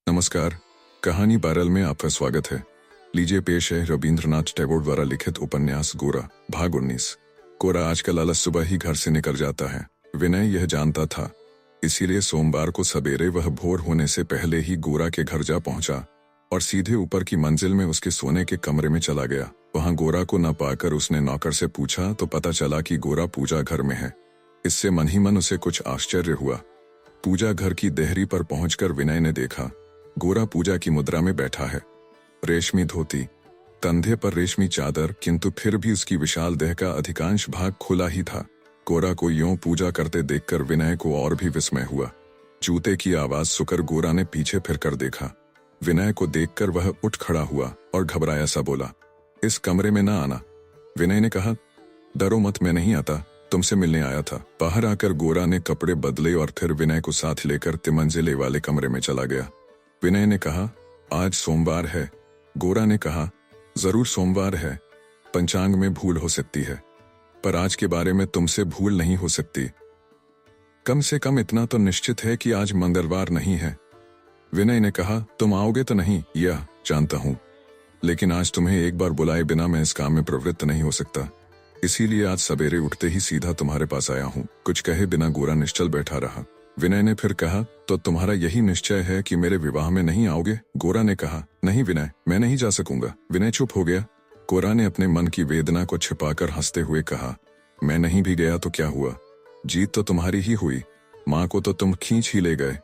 नमस्कार। कहानी बैरल में आपका स्वागत है। लीजिए पेश है रविंद्रनाथ टैगोर द्वारा लिखित उपन्यास गोरा, भाग 19। गोरा आजकल अलग सुबह ही घर से निकल जाता है। विनय यह जानता था, इसीलिए सोमवार को सवेरे वह भोर होने से पहले ही गोरा के घर जा पहुंचा और सीधे ऊपर की मंजिल में उसके सोने के कमरे में चला गया। वहां गोरा को न पाकर उसने नौकर से पूछा तो पता चला कि गोरा पूजा घर में है। इससे मन ही मन उसे कुछ आश्चर्य हुआ। पूजा घर की देहरी पर पहुंचकर विनय ने देखा, गोरा पूजा की मुद्रा में बैठा है। रेशमी धोती, कंधे पर रेशमी चादर, किंतु फिर भी उसकी विशाल देह का अधिकांश भाग खुला ही था। गोरा को यूं पूजा करते देखकर विनय को और भी विस्मय हुआ। जूते की आवाज सुनकर गोरा ने पीछे फिरकर देखा। विनय को देखकर वह उठ खड़ा हुआ और घबराया सा बोला, इस कमरे में ना आना। विनय ने कहा, डरो मत, मैं नहीं आता, तुमसे मिलने आया था। बाहर आकर गोरा ने कपड़े बदले और फिर विनय को साथ लेकर तिमंजिले वाले कमरे में चला गया। विनय ने कहा, आज सोमवार है। गोरा ने कहा, जरूर सोमवार है, पंचांग में भूल हो सकती है, पर आज के बारे में तुमसे भूल नहीं हो सकती। कम से कम इतना तो निश्चित है कि आज मंगलवार नहीं है। विनय ने कहा, तुम आओगे तो नहीं, यह जानता हूं, लेकिन आज तुम्हें एक बार बुलाए बिना मैं इस काम में प्रवृत्त नहीं हो सकता। इसीलिए आज सवेरे उठते ही सीधा तुम्हारे पास आया हूं। कुछ कहे बिना गोरा निश्चल बैठा रहा। विनय ने फिर कहा, तो तुम्हारा यही निश्चय है कि मेरे विवाह में नहीं आओगे? गोरा ने कहा, नहीं विनय, मैं नहीं जा सकूंगा। विनय चुप हो गया। गोरा ने अपने मन की वेदना को छिपाकर हंसते हुए कहा, मैं नहीं भी गया तो क्या हुआ, जीत तो तुम्हारी ही हुई। माँ को तो तुम खींच ही ले गए।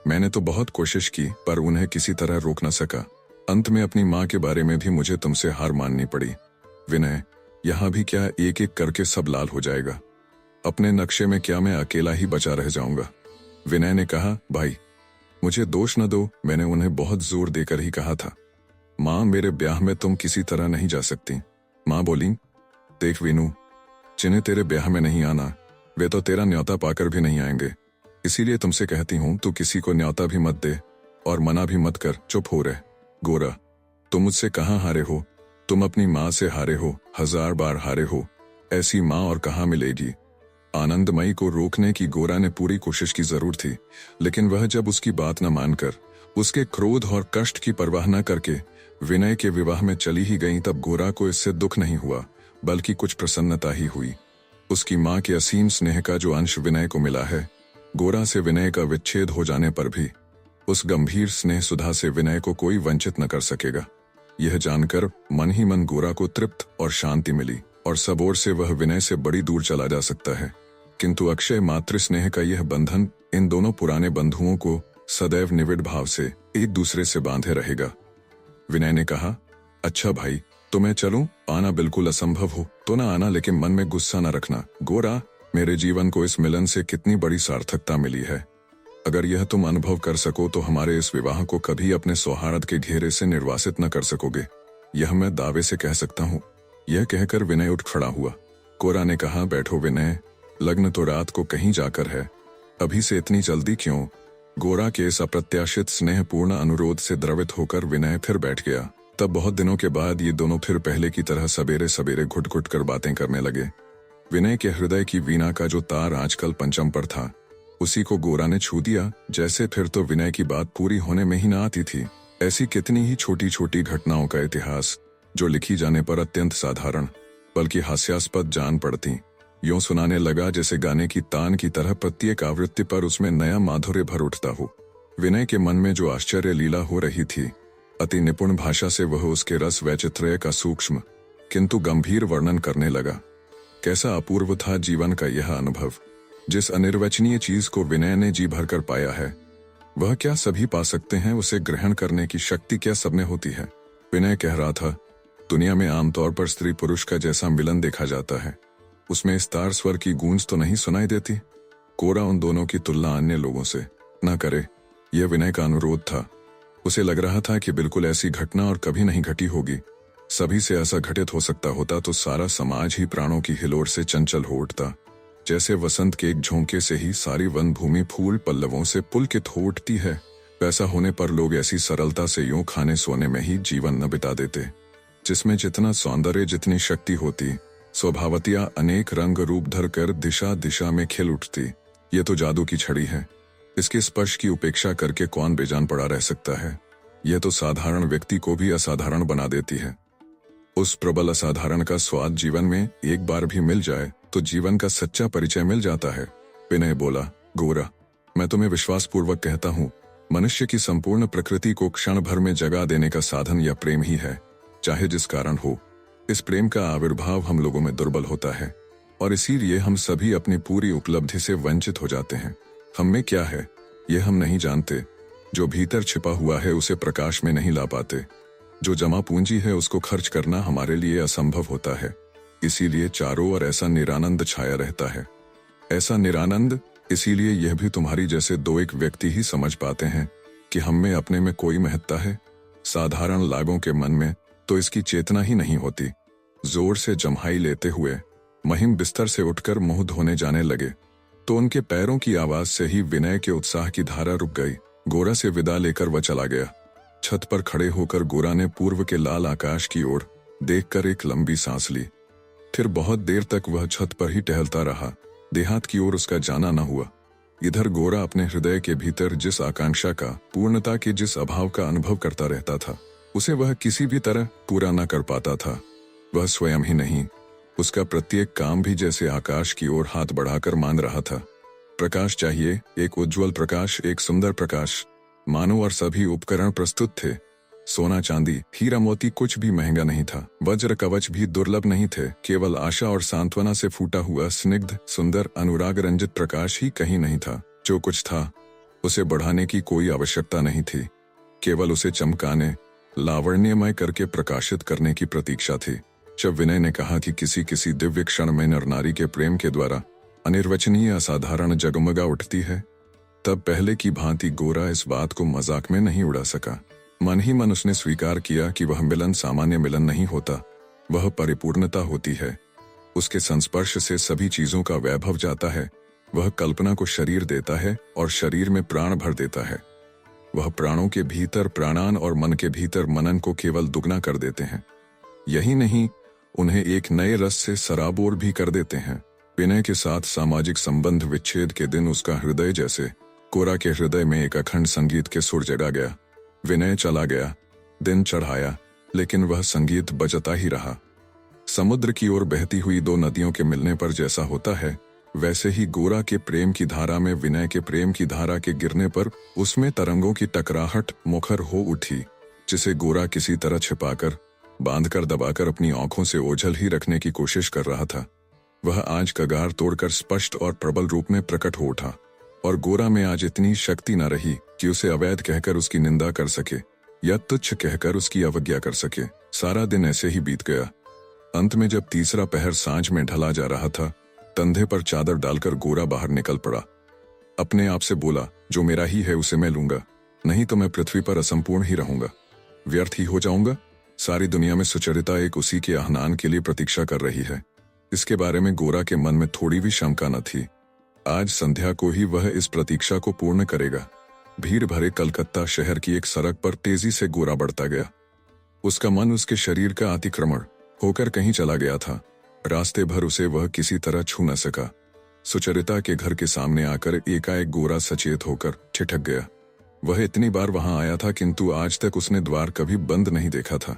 मैंने तो बहुत कोशिश की पर उन्हें किसी तरह रोक न सका। अंत में अपनी माँ के बारे में भी मुझे तुमसे हार माननी पड़ी। विनय, यहाँ भी क्या एक एक करके सब लाल हो जाएगा? अपने नक्शे में क्या मैं अकेला ही बचा रह जाऊंगा? विनय ने कहा, भाई मुझे दोष न दो, मैंने उन्हें बहुत जोर देकर ही कहा था। माँ, मेरे ब्याह में तुम किसी तरह नहीं जा सकती। माँ बोली, देख वीनू, जिन्हें तेरे ब्याह में नहीं आना वे तो तेरा न्योता पाकर भी नहीं आएंगे। इसीलिए तुमसे कहती हूँ, तू किसी को न्योता भी मत दे और मना भी मत कर, चुप हो रहे। गोरा, तुम मुझसे कहाँ हारे हो? तुम अपनी माँ से हारे हो, 1000 बार हारे हो। ऐसी माँ और कहाँ मिलेगी? आनंदमयी को रोकने की गोरा ने पूरी कोशिश की जरूर थी, लेकिन वह जब उसकी बात न मानकर, उसके क्रोध और कष्ट की परवाह न करके विनय के विवाह में चली ही गई, तब गोरा को इससे दुख नहीं हुआ बल्कि कुछ प्रसन्नता ही हुई। उसकी माँ के असीम स्नेह का जो अंश विनय को मिला है, गोरा से विनय का विच्छेद हो जाने पर भी उस गंभीर स्नेह सुधा से विनय को कोई वंचित न कर सकेगा। यह जानकर मन ही मन गोरा को तृप्त और शांति मिली और सब ओर से वह विनय से बड़ी दूर चला जा सकता है। किंतु अक्षय मातृ स्नेह का यह बंधन इन दोनों पुराने बंधुओं को सदैव निविड़ भाव से एक दूसरे से बांधे रहेगा। विनय ने कहा, अच्छा भाई, तो मैं चलूं? आना बिल्कुल असंभव हो तो ना आना, लेकिन मन में गुस्सा न रखना। गोरा, मेरे जीवन को इस मिलन से कितनी बड़ी सार्थकता मिली है। अगर यह तुम अनुभव कर सको तो हमारे इस विवाह को कभी अपने सौहार्द के घेरे से निर्वासित न कर सकोगे, यह मैं दावे से कह सकता हूँ। यह कहकर विनय उठ खड़ा हुआ। गोरा ने कहा, बैठो विनय, लग्न तो रात को कहीं जाकर है, अभी से इतनी जल्दी क्यों? गोरा के इस अप्रत्याशित स्नेहपूर्ण अनुरोध से द्रवित होकर विनय फिर बैठ गया। तब बहुत दिनों के बाद ये दोनों फिर पहले की तरह सवेरे सवेरे घुट घुट कर बातें करने लगे। विनय के हृदय की वीणा का जो तार आजकल पंचम पर था, उसी को गोरा ने छू दिया। जैसे फिर तो विनय की बात पूरी होने में ही न आती थी। ऐसी कितनी ही छोटी छोटी घटनाओं का इतिहास जो लिखी जाने पर अत्यंत साधारण बल्कि हास्यास्पद जान पड़ती, यूं सुनाने लगा जैसे गाने की तान की तरह प्रत्येक आवृत्ति पर उसमें नया माधुर्य भर उठता हो। विनय के मन में जो आश्चर्य लीला हो रही थी, अति निपुण भाषा से वह उसके रस वैचित्र्य का सूक्ष्म किंतु गंभीर वर्णन करने लगा। कैसा अपूर्व था जीवन का यह अनुभव। जिस अनिर्वचनीय चीज को विनय ने जी भर कर पाया है, वह क्या सभी पा सकते हैं? उसे ग्रहण करने की शक्ति क्या सब में होती है? विनय कह रहा था, दुनिया में आमतौर पर स्त्री पुरुष का जैसा मिलन देखा जाता है, उसमें इस तार स्वर की गूंज तो नहीं सुनाई देती। गोरा उन दोनों की तुलना अन्य लोगों से न करे, यह विनय का अनुरोध था। उसे लग रहा था कि बिल्कुल ऐसी घटना और कभी नहीं घटी होगी। सभी से ऐसा घटित हो सकता होता तो सारा समाज ही प्राणों की हिलोर से चंचल हो उठता। जैसे वसंत के एक झोंके से ही सारी वन भूमि फूल पल्लवों से पुलकित हो उठती है, वैसा होने पर लोग ऐसी सरलता से यूं खाने सोने में ही जीवन न बिता देते। जिसमें जितना सौंदर्य, जितनी शक्ति होती, स्वभावतिया अनेक रंग रूप धर कर दिशा दिशा में खिल उठती। ये तो जादू की छड़ी है। इसके स्पर्श की उपेक्षा करके कौन बेजान पड़ा रह सकता है। यह तो साधारण व्यक्ति को भी असाधारण बना देती है। उस प्रबल असाधारण का स्वाद जीवन में एक बार भी मिल जाए तो जीवन का सच्चा परिचय मिल जाता है। विनय बोला, गोरा, मैं तुम्हें विश्वासपूर्वक कहता हूँ, मनुष्य की संपूर्ण प्रकृति को क्षण भर में जगा देने का साधन या प्रेम ही है, चाहे जिस कारण हो। इस प्रेम का आविर्भाव हम लोगों में दुर्बल होता है और इसीलिए हम सभी अपनी पूरी उपलब्धि से वंचित हो जाते हैं। हम में क्या है यह हम नहीं जानते। जो भीतर छिपा हुआ है उसे प्रकाश में नहीं ला पाते। जो जमा पूंजी है उसको खर्च करना हमारे लिए असंभव होता है। इसीलिए चारों ओर ऐसा निरानंद छाया रहता है। ऐसा निरानंद इसीलिए यह भी तुम्हारी जैसे दो एक व्यक्ति ही समझ पाते हैं कि हम में अपने में कोई महत्ता है। साधारण लागों के मन में तो इसकी चेतना ही नहीं होती। जोर से जम्हाई लेते हुए महिम बिस्तर से उठकर मुंह धोने जाने लगे तो उनके पैरों की आवाज से ही विनय के उत्साह की धारा रुक गई। गोरा से विदा लेकर वह चला गया। छत पर खड़े होकर गोरा ने पूर्व के लाल आकाश की ओर देखकर एक लंबी सांस ली। फिर बहुत देर तक वह छत पर ही टहलता रहा। देहात की ओर उसका जाना न हुआ। इधर गोरा अपने हृदय के भीतर जिस आकांक्षा का, पूर्णता के जिस अभाव का अनुभव करता रहता था, उसे वह किसी भी तरह पूरा न कर पाता था। वह स्वयं ही नहीं, उसका प्रत्येक काम भी जैसे आकाश की ओर हाथ बढ़ाकर मान रहा था। प्रकाश चाहिए, एक उज्जवल प्रकाश, एक सुंदर प्रकाश। मानो और सभी उपकरण प्रस्तुत थे। सोना चांदी हीरा मोती कुछ भी महंगा नहीं था। वज्र कवच भी दुर्लभ नहीं थे। केवल आशा और सांत्वना से फूटा हुआ स्निग्ध, सुंदर, अनुराग रंजित प्रकाश ही कहीं नहीं था। जो कुछ था उसे बढ़ाने की कोई आवश्यकता नहीं थी। केवल उसे चमकाने, लावण्यमय करके प्रकाशित करने की प्रतीक्षा थी। जब विनय ने कहा कि किसी किसी दिव्य क्षण में नर नारी के प्रेम के द्वारा अनिर्वचनीय असाधारण जगमगा उठती है, तब पहले की भांति गोरा इस बात को मजाक में नहीं उड़ा सका। मन ही मन उसने स्वीकार किया कि वह मिलन सामान्य मिलन नहीं होता, वह परिपूर्णता होती है। उसके संस्पर्श से सभी चीजों का वैभव जाता है। वह कल्पना को शरीर देता है और शरीर में प्राण भर देता है। वह प्राणों के भीतर प्राणान और मन के भीतर मनन को केवल दुगना कर देते हैं। यही नहीं, उन्हें एक नए रस से सराबोर भी कर देते हैं। विनय के साथ सामाजिक संबंध विच्छेद के दिन उसका हृदय जैसे गोरा के हृदय में एक अखंड संगीत के सुर जगा गया। विनय चला गया, दिन चढ़ाया, लेकिन वह संगीत बजता ही रहा। समुद्र की ओर बहती हुई दो नदियों के मिलने पर जैसा होता है, वैसे ही गोरा के प्रेम की धारा में विनय के प्रेम की धारा के गिरने पर उसमें तरंगों की टकराहट मुखर हो उठी, जिसे गोरा किसी तरह छिपाकर, बांधकर, दबाकर अपनी आंखों से ओझल ही रखने की कोशिश कर रहा था। वह आज कगार तोड़कर स्पष्ट और प्रबल रूप में प्रकट हो उठा और गोरा में आज इतनी शक्ति न रही कि उसे अवैध कहकर उसकी निंदा कर सके या तुच्छ कहकर उसकी अवज्ञा कर सके। सारा दिन ऐसे ही बीत गया। अंत में जब तीसरा पहर सांझ में ढला जा रहा था, कंधे पर चादर डालकर गोरा बाहर निकल पड़ा। अपने आप से बोला, जो मेरा ही है उसे मैं लूंगा, नहीं तो मैं पृथ्वी पर असंपूर्ण ही रहूंगा, व्यर्थ ही हो जाऊंगा। सारी दुनिया में सुचरिता एक उसी के आह्वान के लिए प्रतीक्षा कर रही है। इसके बारे में गोरा के मन में थोड़ी भी शंका न थी। आज संध्या को ही वह इस प्रतीक्षा को पूर्ण करेगा। भीड़ भरे कलकत्ता शहर की एक सड़क पर तेजी से गोरा बढ़ता गया। उसका मन उसके शरीर का अतिक्रमण होकर कहीं चला गया था। रास्ते भर उसे वह किसी तरह छू न सका। सुचरिता के घर के सामने आकर एकाएक गोरा सचेत होकर ठिठक गया। वह इतनी बार वहां आया था, किंतु आज तक उसने द्वार कभी बंद नहीं देखा था।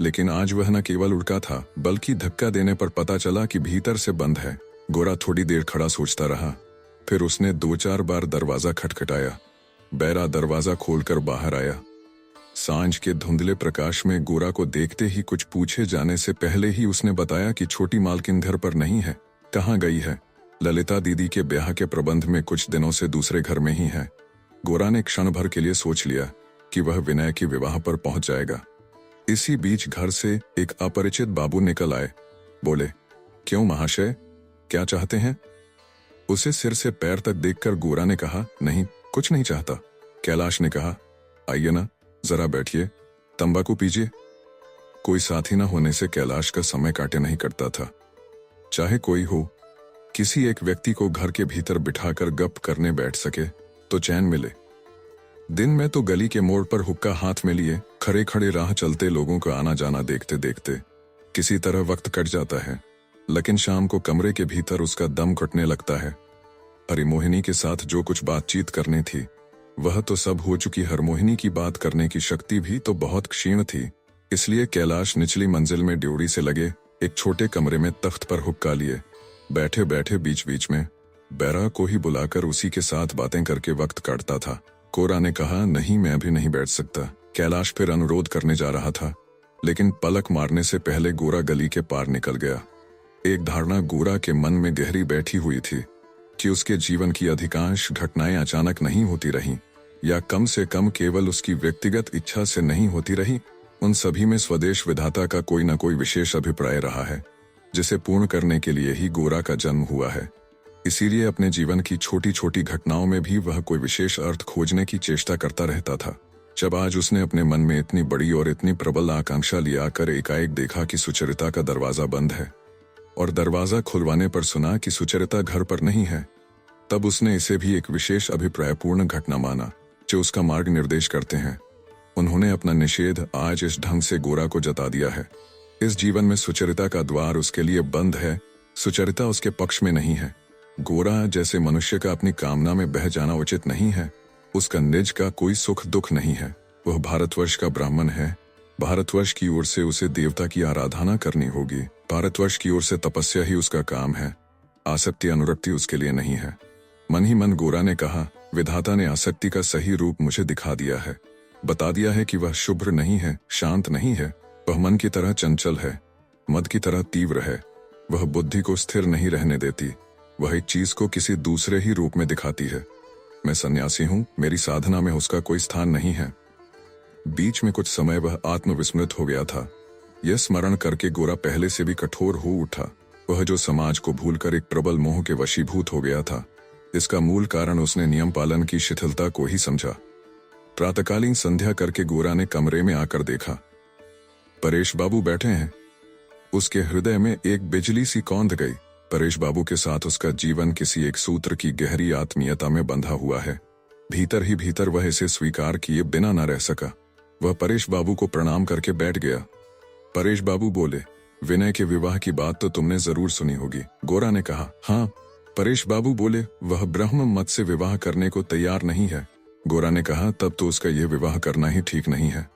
लेकिन आज वह न केवल उड़का था, बल्कि धक्का देने पर पता चला कि भीतर से बंद है। गोरा थोड़ी देर खड़ा सोचता रहा। फिर उसने 2-4 बार दरवाजा खटखटाया। बैरा दरवाजा खोलकर बाहर आया। सांझ के धुंधले प्रकाश में गोरा को देखते ही कुछ पूछे जाने से पहले ही उसने बताया कि छोटी मालकिन घर पर नहीं है। कहाँ गई है? ललिता दीदी के ब्याह के प्रबंध में कुछ दिनों से दूसरे घर में ही है। गोरा ने क्षण भर के लिए सोच लिया कि वह विनय के विवाह पर पहुंच जाएगा। इसी बीच घर से एक अपरिचित बाबू निकल आए। बोले, क्यों महाशय, क्या चाहते हैं? उसे सिर से पैर तक देखकर गोरा ने कहा, नहीं, कुछ नहीं चाहता। कैलाश ने कहा, आइए ना, जरा बैठिए, तंबाकू पीजिए। कोई साथी न होने से कैलाश का समय काटे नहीं करता था। चाहे कोई हो, किसी एक व्यक्ति को घर के भीतर बिठाकर गप करने बैठ सके तो चैन मिले। दिन में तो गली के मोड़ पर हुक्का हाथ में लिए खड़े खड़े राह चलते लोगों का आना जाना देखते देखते किसी तरह वक्त कट जाता है, लेकिन शाम को कमरे के भीतर उसका दम घुटने लगता है। हरिमोहिनी के साथ जो कुछ बातचीत करनी थी वह तो सब हो चुकी। हरमोहिनी की बात करने की शक्ति भी तो बहुत क्षीण थी। इसलिए कैलाश निचली मंजिल में ड्योढ़ी से लगे एक छोटे कमरे में तख्त पर हुक्का लिए बैठे बैठे बीच बीच में बैरा को ही बुलाकर उसी के साथ बातें करके वक्त काटता था। कोरा ने कहा, नहीं, मैं अभी नहीं बैठ सकता। कैलाश फिर अनुरोध करने जा रहा था, लेकिन पलक मारने से पहले गोरा गली के पार निकल गया। एक धारणा गोरा के मन में गहरी बैठी हुई थी कि उसके जीवन की अधिकांश घटनाएं अचानक नहीं होती रहीं, या कम से कम केवल उसकी व्यक्तिगत इच्छा से नहीं होती रही। उन सभी में स्वदेश विधाता का कोई न कोई विशेष अभिप्राय रहा है, जिसे पूर्ण करने के लिए ही गोरा का जन्म हुआ है। इसीलिए अपने जीवन की छोटी छोटी घटनाओं में भी वह कोई विशेष अर्थ खोजने की चेष्टा करता रहता था। जब आज उसने अपने मन में इतनी बड़ी और इतनी प्रबल आकांक्षा लिया कर एकाएक देखा कि सुचरिता का दरवाजा बंद है और दरवाजा खुलवाने पर सुना कि सुचरिता घर पर नहीं है, तब उसने इसे भी एक विशेष अभिप्रायपूर्ण घटना माना जो उसका मार्ग निर्देश करते हैं। उन्होंने अपना निषेध आज इस ढंग से गोरा को जता दिया है। इस जीवन में सुचरिता का द्वार उसके लिए बंद है, सुचरिता उसके पक्ष में नहीं है। गोरा जैसे मनुष्य का अपनी कामना में बह जाना उचित नहीं है। उसका निज का कोई सुख दुख नहीं है। वह भारतवर्ष का ब्राह्मण है। भारतवर्ष की ओर से उसे देवता की आराधना करनी होगी। भारतवर्ष की ओर से तपस्या ही उसका काम है। आसक्ति अनुरक्ति उसके लिए नहीं है। मन ही मन गोरा ने कहा, विधाता ने आसक्ति का सही रूप मुझे दिखा दिया है, बता दिया है कि वह शुभ्र नहीं है, शांत नहीं है। वह मन की तरह चंचल है, मद की तरह तीव्र है। वह बुद्धि को स्थिर नहीं रहने देती। वह एक चीज को किसी दूसरे ही रूप में दिखाती है। मैं सन्यासी हूँ, मेरी साधना में उसका कोई स्थान नहीं है। बीच में कुछ समय वह आत्मविस्मृत हो गया था। यह स्मरण करके गोरा पहले से भी कठोर हो उठा। वह जो समाज को भूलकर एक प्रबल मोह के वशीभूत हो गया था, इसका मूल कारण उसने नियम पालन की शिथिलता को ही समझा। प्रातःकालीन संध्या करके गोरा ने कमरे में आकर देखा, परेश बाबू बैठे हैं। उसके हृदय में एक बिजली सी कौंध गई। परेश बाबू के साथ उसका जीवन किसी एक सूत्र की गहरी आत्मीयता में बंधा हुआ है। भीतर ही भीतर वह इसे स्वीकार किए बिना न रह सका। वह परेश बाबू को प्रणाम करके बैठ गया। परेश बाबू बोले, विनय के विवाह की बात तो तुमने जरूर सुनी होगी। गोरा ने कहा, हाँ। परेश बाबू बोले, वह ब्रह्म मत से विवाह करने को तैयार नहीं है। गोरा ने कहा, तब तो उसका यह विवाह करना ही ठीक नहीं है।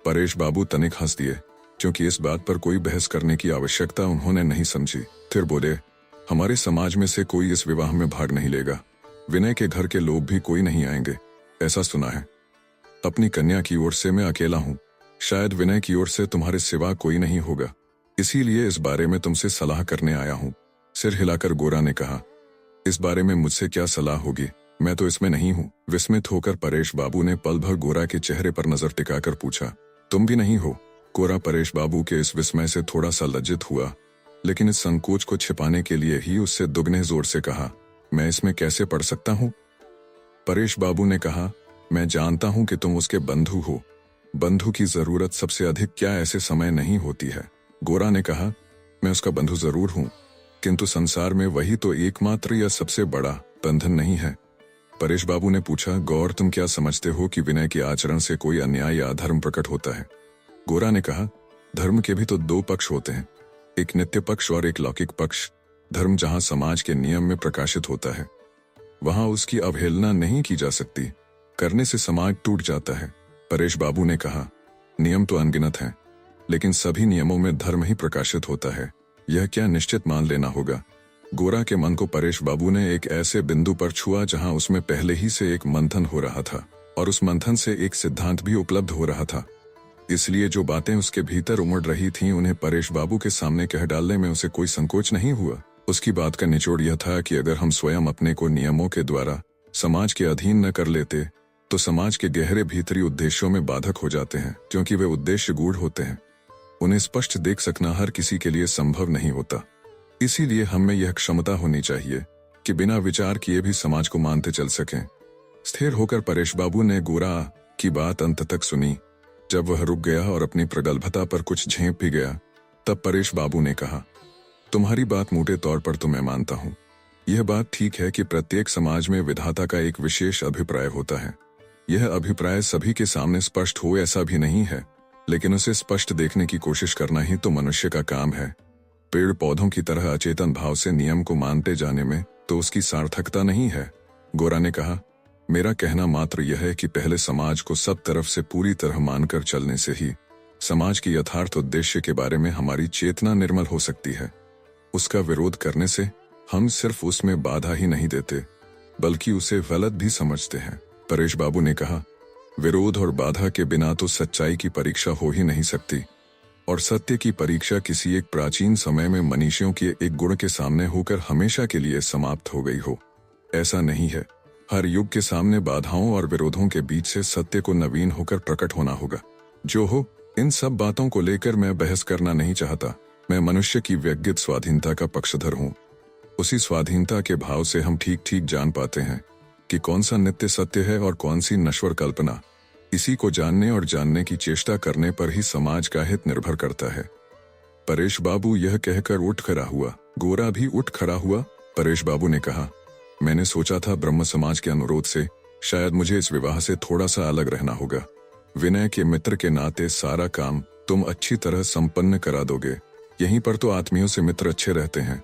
परेश बाबू तनिक हंस दिए, क्योंकि इस बात पर कोई बहस करने की आवश्यकता उन्होंने नहीं समझी। फिर बोले, हमारे समाज में से कोई इस विवाह में भाग नहीं लेगा। विनय के घर के लोग भी कोई नहीं आएंगे, ऐसा सुना है। अपनी कन्या की ओर से मैं अकेला हूँ। शायद विनय की ओर से तुम्हारे सिवा कोई नहीं होगा। इसीलिए इस बारे में तुमसे सलाह करने आया हूँ। सिर हिलाकर गोरा ने कहा, इस बारे में मुझसे क्या सलाह होगी, मैं तो इसमें नहीं हूँ। विस्मित होकर परेश बाबू ने पल भर गोरा के चेहरे पर नजर टिकाकर पूछा, तुम भी नहीं हो? गोरा परेश बाबू के इस विस्मय से थोड़ा सा लज्जित हुआ, लेकिन इस संकोच को छिपाने के लिए ही उससे दुगने जोर से कहा, मैं इसमें कैसे पढ़ सकता हूँ? परेश बाबू ने कहा, मैं जानता हूँ कि तुम उसके बंधु हो। बंधु की जरूरत सबसे अधिक क्या ऐसे समय नहीं होती है? गोरा ने कहा, मैं उसका बंधु जरूर हूँ, किंतु संसार में वही तो एकमात्र या सबसे बड़ा बंधन नहीं है। परेश बाबू ने पूछा, गौर, तुम क्या समझते हो कि विनय के आचरण से कोई अन्याय या अधर्म प्रकट होता है? गोरा ने कहा, धर्म के भी तो दो पक्ष होते हैं, एक नित्य पक्ष और एक लौकिक पक्ष। धर्म जहां समाज के नियम में प्रकाशित होता है, वहां उसकी अवहेलना नहीं की जा सकती। करने से समाज टूट जाता है। परेश बाबू ने कहा, नियम तो अनगिनत हैं, लेकिन सभी नियमों में धर्म ही प्रकाशित होता है, यह क्या निश्चित मान लेना होगा? गोरा के मन को परेश बाबू ने एक ऐसे बिंदु पर छुआ जहां उसमें पहले ही से एक मंथन हो रहा था, और उस मंथन से एक सिद्धांत भी उपलब्ध हो रहा था। इसलिए जो बातें उसके भीतर उमड़ रही थीं, उन्हें परेश बाबू के सामने कह डालने में उसे कोई संकोच नहीं हुआ। उसकी बात का निचोड़ यह था कि अगर हम स्वयं अपने को नियमों के द्वारा समाज के अधीन न कर लेते, तो समाज के गहरे भीतरी उद्देश्यों में बाधक हो जाते हैं, क्योंकि वे उद्देश्य गूढ़ होते हैं। उन्हें स्पष्ट देख सकना हर किसी के लिए संभव नहीं होता। इसीलिए हमें यह क्षमता होनी चाहिए कि बिना विचार किए भी समाज को मानते चल सकें। स्थिर होकर परेश बाबू ने गोरा की बात अंत तक सुनी। जब वह रुक गया और अपनी प्रगल्भता पर कुछ झेप भी गया, तब परेश बाबू ने कहा, तुम्हारी बात मोटे तौर पर तो मैं मानता हूँ। यह बात ठीक है कि प्रत्येक समाज में विधाता का एक विशेष अभिप्राय होता है। यह अभिप्राय सभी के सामने स्पष्ट हो ऐसा भी नहीं है, लेकिन उसे स्पष्ट देखने की कोशिश करना ही तो मनुष्य का काम है। पेड़ पौधों की तरह अचेतन भाव से नियम को मानते जाने में तो उसकी सार्थकता नहीं है। गोरा ने कहा, मेरा कहना मात्र यह है कि पहले समाज को सब तरफ से पूरी तरह मानकर चलने से ही समाज की यथार्थ उद्देश्य के बारे में हमारी चेतना निर्मल हो सकती है। उसका विरोध करने से हम सिर्फ उसमें बाधा ही नहीं देते बल्कि उसे गलत भी समझते हैं। परेश बाबू ने कहा, विरोध और बाधा के बिना तो सच्चाई की परीक्षा हो ही नहीं सकती, और सत्य की परीक्षा किसी एक प्राचीन समय में मनीषियों के एक गुण के सामने होकर हमेशा के लिए समाप्त हो गई हो। ऐसा नहीं है। हर युग के सामने बाधाओं और विरोधों के बीच से सत्य को नवीन होकर प्रकट होना होगा। जो हो, इन सब बातों को लेकर मैं बहस करना नहीं चाहता। मैं मनुष्य की व्यक्तिगत स्वाधीनता का पक्षधर हूँ। उसी स्वाधीनता के भाव से हम ठीक ठीक जान पाते हैं कि कौन सा नित्य सत्य है और कौन सी नश्वर कल्पना। इसी को जानने और जानने की चेष्टा करने पर ही समाज का हित निर्भर करता है। परेश बाबू यह कहकर उठ खड़ा हुआ। गोरा भी उठ खड़ा हुआ। परेश बाबू ने कहा, मैंने सोचा था ब्रह्म समाज के अनुरोध से शायद मुझे इस विवाह से थोड़ा सा अलग रहना होगा। विनय के मित्र के नाते सारा काम तुम अच्छी तरह संपन्न करा दोगे। यहीं पर तो आत्मियों से मित्र अच्छे रहते हैं,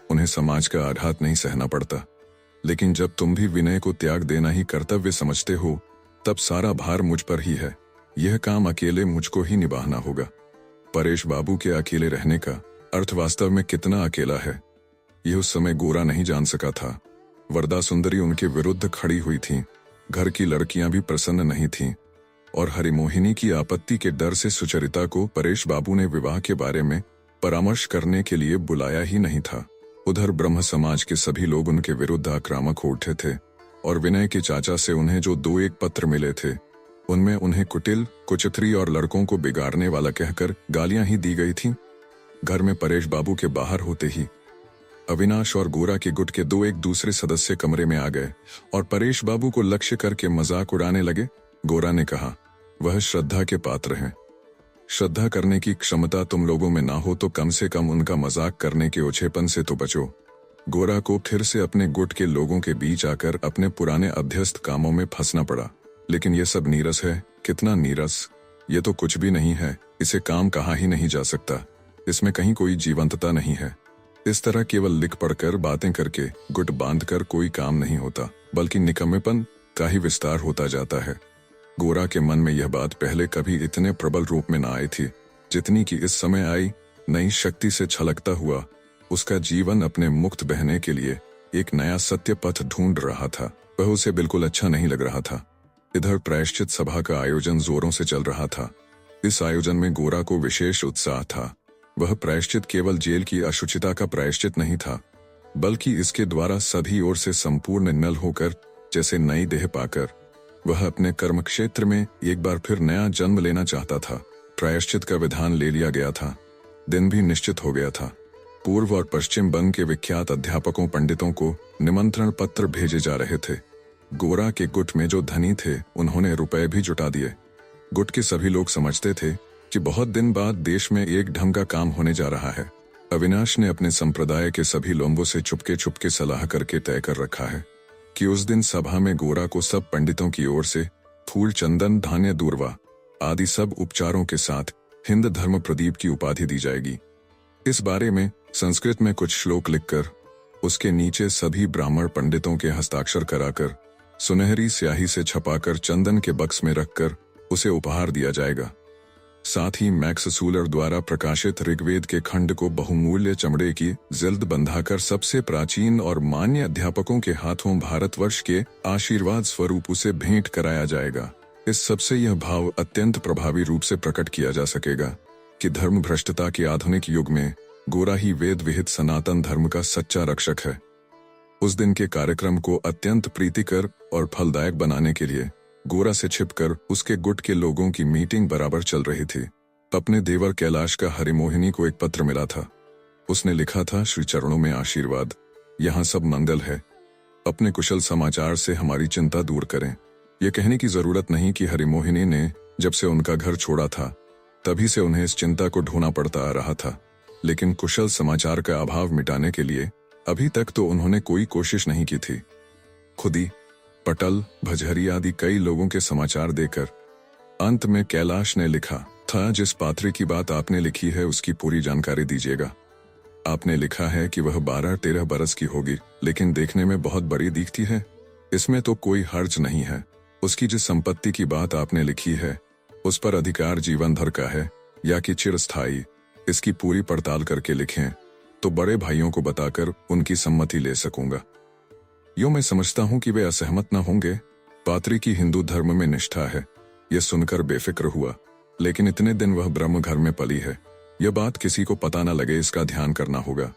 उन्हें समाज का आघात नहीं सहना पड़ता। लेकिन जब तुम भी विनय को त्याग देना ही कर्तव्य समझते हो, तब सारा भार मुझ पर ही है। यह काम अकेले मुझको ही निभाना होगा। परेश बाबू के अकेले रहने का अर्थ वास्तव में कितना अकेला है, यह उस समय गोरा नहीं जान सका था। वरदा सुंदरी उनके विरुद्ध खड़ी हुई थी, घर की लड़कियां भी प्रसन्न नहीं थीं, और हरिमोहिनी की आपत्ति के डर से सुचरिता को परेश बाबू ने विवाह के बारे में परामर्श करने के लिए बुलाया ही नहीं था। उधर ब्रह्म समाज के सभी लोग उनके विरुद्ध आक्रामक हो उठे थे, और विनय के चाचा से उन्हें जो 2-1 पत्र मिले थे, उनमें उन्हें कुटिल, कुचथरी और लड़कों को बिगाड़ने वाला कहकर गालियां ही दी गई थीं। घर में परेश बाबू के बाहर होते ही अविनाश और गोरा के गुट के 2 एक दूसरे सदस्य कमरे में आ गए और परेश बाबू को लक्ष्य करके मजाक उड़ाने लगे। गोरा ने कहा, वह श्रद्धा के पात्र हैं। श्रद्धा करने की क्षमता तुम लोगों में ना हो तो कम से कम उनका मजाक करने के ओछेपन से तो बचो। गोरा को फिर से अपने गुट के लोगों के बीच आकर अपने पुराने अभ्यस्त कामों में फंसना पड़ा। लेकिन यह सब नीरस है। कितना नीरस! ये तो कुछ भी नहीं है। इसे काम कहा ही नहीं जा सकता। इसमें कहीं कोई जीवंतता नहीं है। इस तरह केवल लिख पढ़कर बातें करके गुट बांधकर कोई काम नहीं होता, बल्कि निकम्मेपन का ही विस्तार होता जाता है। गोरा के मन में यह बात पहले कभी इतने प्रबल रूप में न आई थी जितनी कि इस समय आई। नई शक्ति से छलकता हुआ उसका जीवन अपने मुक्त बहने के लिए एक नया सत्य पथ ढूंढ रहा था। वह उसे बिल्कुल अच्छा नहीं लग रहा था। इधर प्रायश्चित सभा का आयोजन जोरों से चल रहा था। इस आयोजन में गोरा को विशेष उत्साह था। वह प्रायश्चित केवल जेल की अशुचिता का प्रायश्चित नहीं था, बल्कि इसके द्वारा सभी ओर से संपूर्ण नल होकर, जैसे नई देह पाकर, वह अपने कर्म क्षेत्र में एक बार फिर नया जन्म लेना चाहता था। प्रायश्चित का विधान ले लिया गया था। दिन भी निश्चित हो गया था। पूर्व और पश्चिम बंग के विख्यात अध्यापकों पंडितों को निमंत्रण पत्र भेजे जा रहे थे। गोरा के गुट में जो धनी थे, उन्होंने रुपए भी जुटा दिए। गुट के सभी लोग समझते थे कि बहुत दिन बाद देश में एक ढंग का काम होने जा रहा है। अविनाश ने अपने संप्रदाय के सभी लोगों से चुपके चुपके सलाह करके तय कर रखा है कि उस दिन सभा में गोरा को सब पंडितों की ओर से फूल, चंदन, धान्य, दूर्वा आदि सब उपचारों के साथ हिंद धर्म प्रदीप की उपाधि दी जाएगी। इस बारे में संस्कृत में कुछ श्लोक लिखकर उसके नीचे सभी ब्राह्मण पंडितों के हस्ताक्षर कराकर सुनहरी स्याही से छपाकर चंदन के बक्स में रखकर उसे उपहार दिया जाएगा। साथ ही मैक्स सूलर द्वारा प्रकाशित ऋग्वेद के खंड को बहुमूल्य चमड़े की जिल्द बंधाकर सबसे प्राचीन और मान्य अध्यापकों के हाथों भारतवर्ष के आशीर्वाद स्वरूप उसे भेंट कराया जाएगा। इस सबसे यह भाव अत्यंत प्रभावी रूप से प्रकट किया जा सकेगा कि धर्म भ्रष्टता के आधुनिक युग में गोरा ही वेद विहित सनातन धर्म का सच्चा रक्षक है। उस दिन के कार्यक्रम को अत्यंत प्रीतिकर और फलदायक बनाने के लिए गोरा से छिपकर उसके गुट के लोगों की मीटिंग बराबर चल रही थी। अपने देवर कैलाश का हरिमोहिनी को एक पत्र मिला था। उसने लिखा था, श्री चरणों में आशीर्वाद, यहाँ सब मंगल है। अपने कुशल समाचार से हमारी चिंता दूर करें। यह कहने की जरूरत नहीं कि हरिमोहिनी ने जब से उनका घर छोड़ा था तभी से उन्हें इस चिंता को ढोना पड़ता आ रहा था, लेकिन कुशल समाचार का अभाव मिटाने के लिए अभी तक तो उन्होंने कोई कोशिश नहीं की थी। खुदी, पटल, भजहरी आदि कई लोगों के समाचार देकर अंत में कैलाश ने लिखा था, जिस पात्रे की बात आपने लिखी है उसकी पूरी जानकारी दीजिएगा। आपने लिखा है कि वह 12-13 बरस की होगी, लेकिन देखने में बहुत बड़ी दिखती है। इसमें तो कोई हर्ज नहीं है। उसकी जिस संपत्ति की बात आपने लिखी है, उस पर अधिकार जीवन भर का है या कि चिरस्थायी, इसकी पूरी पड़ताल करके लिखें तो बड़े भाइयों को बताकर उनकी सम्मति ले सकूंगा। यूं मैं समझता हूं कि वे असहमत न होंगे। पात्री की हिंदू धर्म में निष्ठा है, यह सुनकर बेफिक्र हुआ। लेकिन इतने दिन वह ब्रह्म घर में पली है, यह बात किसी को पता न लगे, इसका ध्यान करना होगा।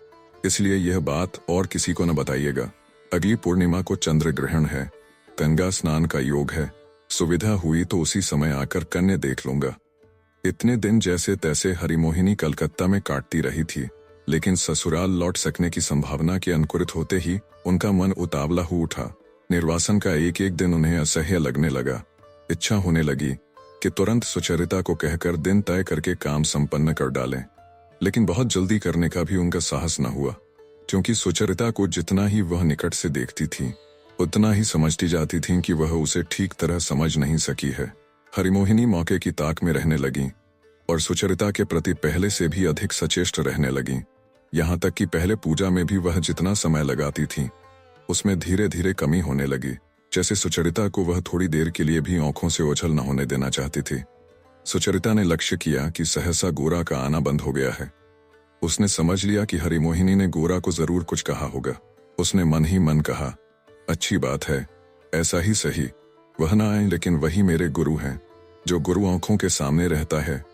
इसलिए यह बात और किसी को न बताइएगा। अगली पूर्णिमा को चंद्र ग्रहण है, गंगा स्नान का योग है। सुविधा हुई तो उसी समय आकर कन्या देख लूंगा। इतने दिन जैसे तैसे हरिमोहिनी कलकत्ता में काटती रही थी, लेकिन ससुराल लौट सकने की संभावना के अंकुरित होते ही उनका मन उतावला हो उठा। निर्वासन का एक एक दिन उन्हें असह्य लगने लगा। इच्छा होने लगी कि तुरंत सुचरिता को कहकर दिन तय करके काम संपन्न कर डालें, लेकिन बहुत जल्दी करने का भी उनका साहस न हुआ, क्योंकि सुचरिता को जितना ही वह निकट से देखती थी, उतना ही समझती जाती थी कि वह उसे ठीक तरह समझ नहीं सकी है। हरिमोहिनी मौके की ताक में रहने लगी और सुचरिता के प्रति पहले से भी अधिक सचेष्ट रहने लगी। यहाँ तक कि पहले पूजा में भी वह जितना समय लगाती थी, उसमें धीरे धीरे कमी होने लगी, जैसे सुचरिता को वह थोड़ी देर के लिए भी आंखों से ओझल न होने देना चाहती थी। सुचरिता ने लक्ष्य किया कि सहसा गोरा का आना बंद हो गया है। उसने समझ लिया कि हरिमोहिनी ने गोरा को जरूर कुछ कहा होगा। उसने मन ही मन कहा, अच्छी बात है, ऐसा ही सही, वह ना आए, लेकिन वही मेरे गुरु हैं। जो गुरु आंखों के सामने रहता है,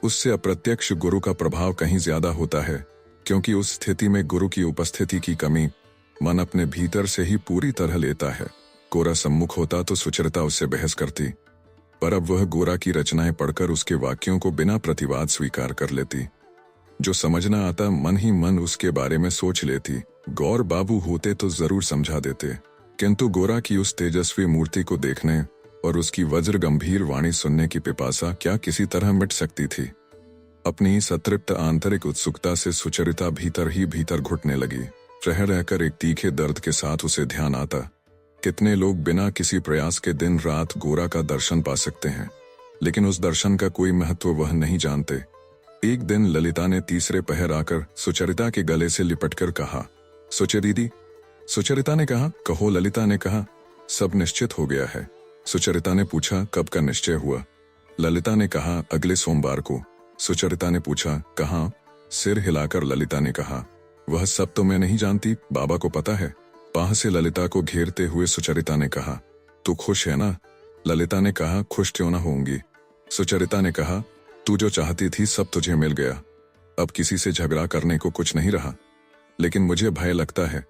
उससे अप्रत्यक्ष गुरु का प्रभाव कहीं ज्यादा होता है, क्योंकि उस स्थिति में गुरु की उपस्थिति की कमी मन अपने भीतर से ही पूरी तरह लेता है। गोरा सम्मुख होता तो सुचरिता उससे बहस करती, पर अब वह गोरा की रचनाएं पढ़कर उसके वाक्यों को बिना प्रतिवाद स्वीकार कर लेती। जो समझना आता मन ही मन उसके बारे में सोच लेती। गौर बाबू होते तो जरूर समझा देते, किंतु गोरा की उस तेजस्वी मूर्ति को देखने और उसकी वज्र गंभीर वाणी सुनने की पिपासा क्या किसी तरह मिट सकती थी। अपनी सतृप्त आंतरिक उत्सुकता से सुचरिता भीतर ही भीतर घुटने लगी। रह रहकर एक तीखे दर्द के साथ उसे ध्यान आता, कितने लोग बिना किसी प्रयास के दिन रात गोरा का दर्शन पा सकते हैं, लेकिन उस दर्शन का कोई महत्व वह नहीं जानते। एक दिन ललिता ने तीसरे पहर आकर सुचरिता के गले से लिपटकर कहा, सुचे दीदी। सुचरिता ने कहा, कहो। ललिता ने कहा, सब निश्चित हो गया है। सुचरिता ने पूछा, कब का निश्चय हुआ? ललिता ने कहा, अगले सोमवार को। सुचरिता ने पूछा, कहाँ? सिर हिलाकर ललिता ने कहा, वह सब तो मैं नहीं जानती, बाबा को पता है। बाह से ललिता को घेरते हुए सुचरिता ने कहा, तू खुश है ना? ललिता ने कहा, खुश क्यों ना होंगी। सुचरिता ने कहा, तू जो चाहती थी सब तुझे मिल गया, अब किसी से झगड़ा करने को कुछ नहीं रहा। लेकिन मुझे भय लगता है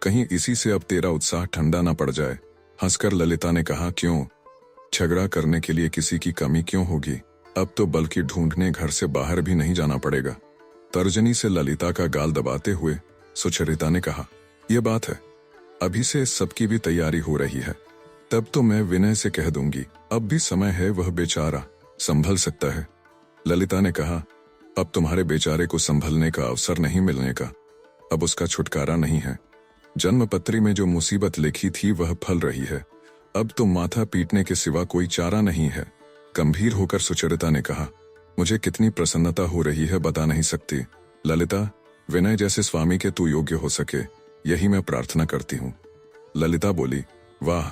कहीं इसी से अब तेरा उत्साह ठंडा ना पड़ जाए। हंसकर ललिता ने कहा, क्यों? झगड़ा करने के लिए किसी की कमी क्यों होगी? अब तो बल्कि ढूंढने घर से बाहर भी नहीं जाना पड़ेगा। तर्जनी से ललिता का गाल दबाते हुए सुचरिता ने कहा, यह बात है, अभी से सबकी भी तैयारी हो रही है। तब तो मैं विनय से कह दूंगी, अब भी समय है, वह बेचारा संभल सकता है। ललिता ने कहा, अब तुम्हारे बेचारे को संभलने का अवसर नहीं मिलने का, अब उसका छुटकारा नहीं है। जन्मपत्री में जो मुसीबत लिखी थी वह फल रही है, अब तो माथा पीटने के सिवा कोई चारा नहीं है। गंभीर होकर सुचरिता ने कहा, मुझे कितनी प्रसन्नता हो रही है बता नहीं सकती। ललिता, विनय जैसे स्वामी के तू योग्य हो सके, यही मैं प्रार्थना करती हूँ। ललिता बोली, वाह,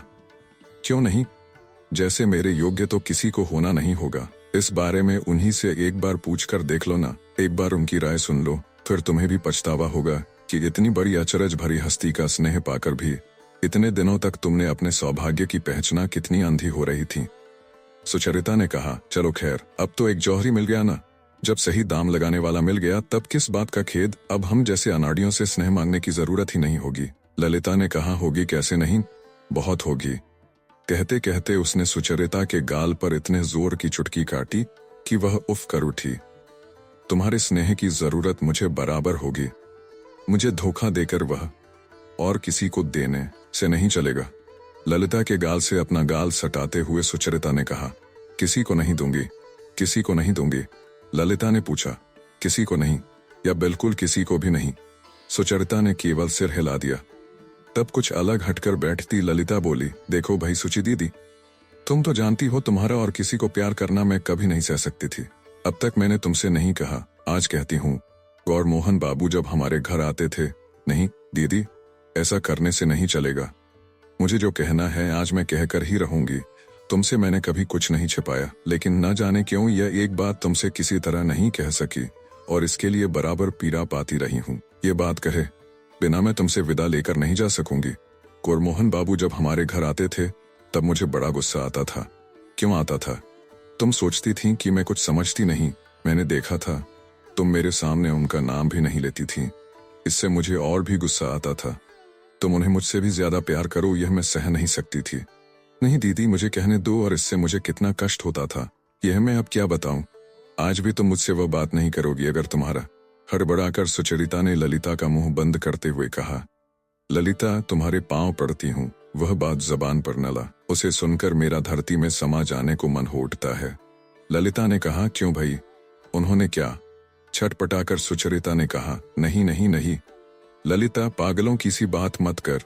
क्यों नहीं? जैसे मेरे योग्य तो किसी को होना नहीं होगा। इस बारे में उन्हीं से एक बार पूछकर देख लो ना, एक बार उनकी राय सुन लो, फिर तुम्हें भी पछतावा होगा कि इतनी बड़ी अचरज भरी हस्ती का स्नेह पाकर भी इतने दिनों तक तुमने अपने सौभाग्य की पहचान कितनी अंधी हो रही थी। सुचरिता ने कहा, चलो खैर, अब तो एक जौहरी मिल गया ना। जब सही दाम लगाने वाला मिल गया तब किस बात का खेद, अब हम जैसे अनाड़ियों से स्नेह मांगने की जरूरत ही नहीं होगी। ललिता ने कहा, होगी कैसे नहीं, बहुत होगी। कहते कहते उसने सुचरिता के गाल पर इतने जोर की चुटकी काटी कि वह उफ कर उठी। तुम्हारे स्नेह की जरूरत मुझे बराबर होगी। मुझे धोखा देकर वह और किसी को देने से नहीं चलेगा। ललिता के गाल से अपना गाल सटाते हुए सुचरिता ने कहा, किसी को नहीं दूंगी, किसी को नहीं दूंगी। ललिता ने पूछा, किसी को नहीं या बिल्कुल किसी को भी नहीं? सुचरिता ने केवल सिर हिला दिया। तब कुछ अलग हटकर बैठती ललिता बोली, देखो भाई सुचि दीदी, तुम तो जानती हो तुम्हारा और किसी को प्यार करना मैं कभी नहीं सह सकती थी। अब तक मैंने तुमसे नहीं कहा, आज कहती हूँ। गौर मोहन बाबू जब हमारे घर आते थे। नहीं दीदी, ऐसा करने से नहीं चलेगा। मुझे जो कहना है आज मैं कहकर ही रहूंगी। तुमसे मैंने कभी कुछ नहीं छिपाया, लेकिन न जाने क्यों यह एक बात तुमसे किसी तरह नहीं कह सकी और इसके लिए बराबर पीड़ा पाती रही हूँ। ये बात कहे बिना मैं तुमसे विदा लेकर नहीं जा सकूंगी। गौरमोहन बाबू जब हमारे घर आते थे तब मुझे बड़ा गुस्सा आता था। क्यों आता था? तुम सोचती थी कि मैं कुछ समझती नहीं। मैंने देखा था तुम मेरे सामने उनका नाम भी नहीं लेती थी। इससे मुझे और भी गुस्सा आता था। तुम उन्हें मुझसे भी ज्यादा प्यार करो यह मैं सह नहीं सकती थी। नहीं दीदी, मुझे कहने दो, और इससे मुझे कितना कष्ट होता था यह मैं अब क्या बताऊं। आज भी तुम मुझसे वह बात नहीं करोगी अगर तुम्हारा। हड़बड़ाकर सुचरिता ने ललिता का मुंह बंद करते हुए कहा। ललिता, तुम्हारे पांव पड़ती हूँ, वह बात जबान पर न ला। उसे सुनकर मेरा धरती में समा जाने को मन हो उठता है। ललिता ने कहा, क्यों भाई, उन्होंने क्या? छटपटाकर सुचरिता ने कहा, नहीं नहीं नहीं ललिता, पागलों की सी बात मत कर।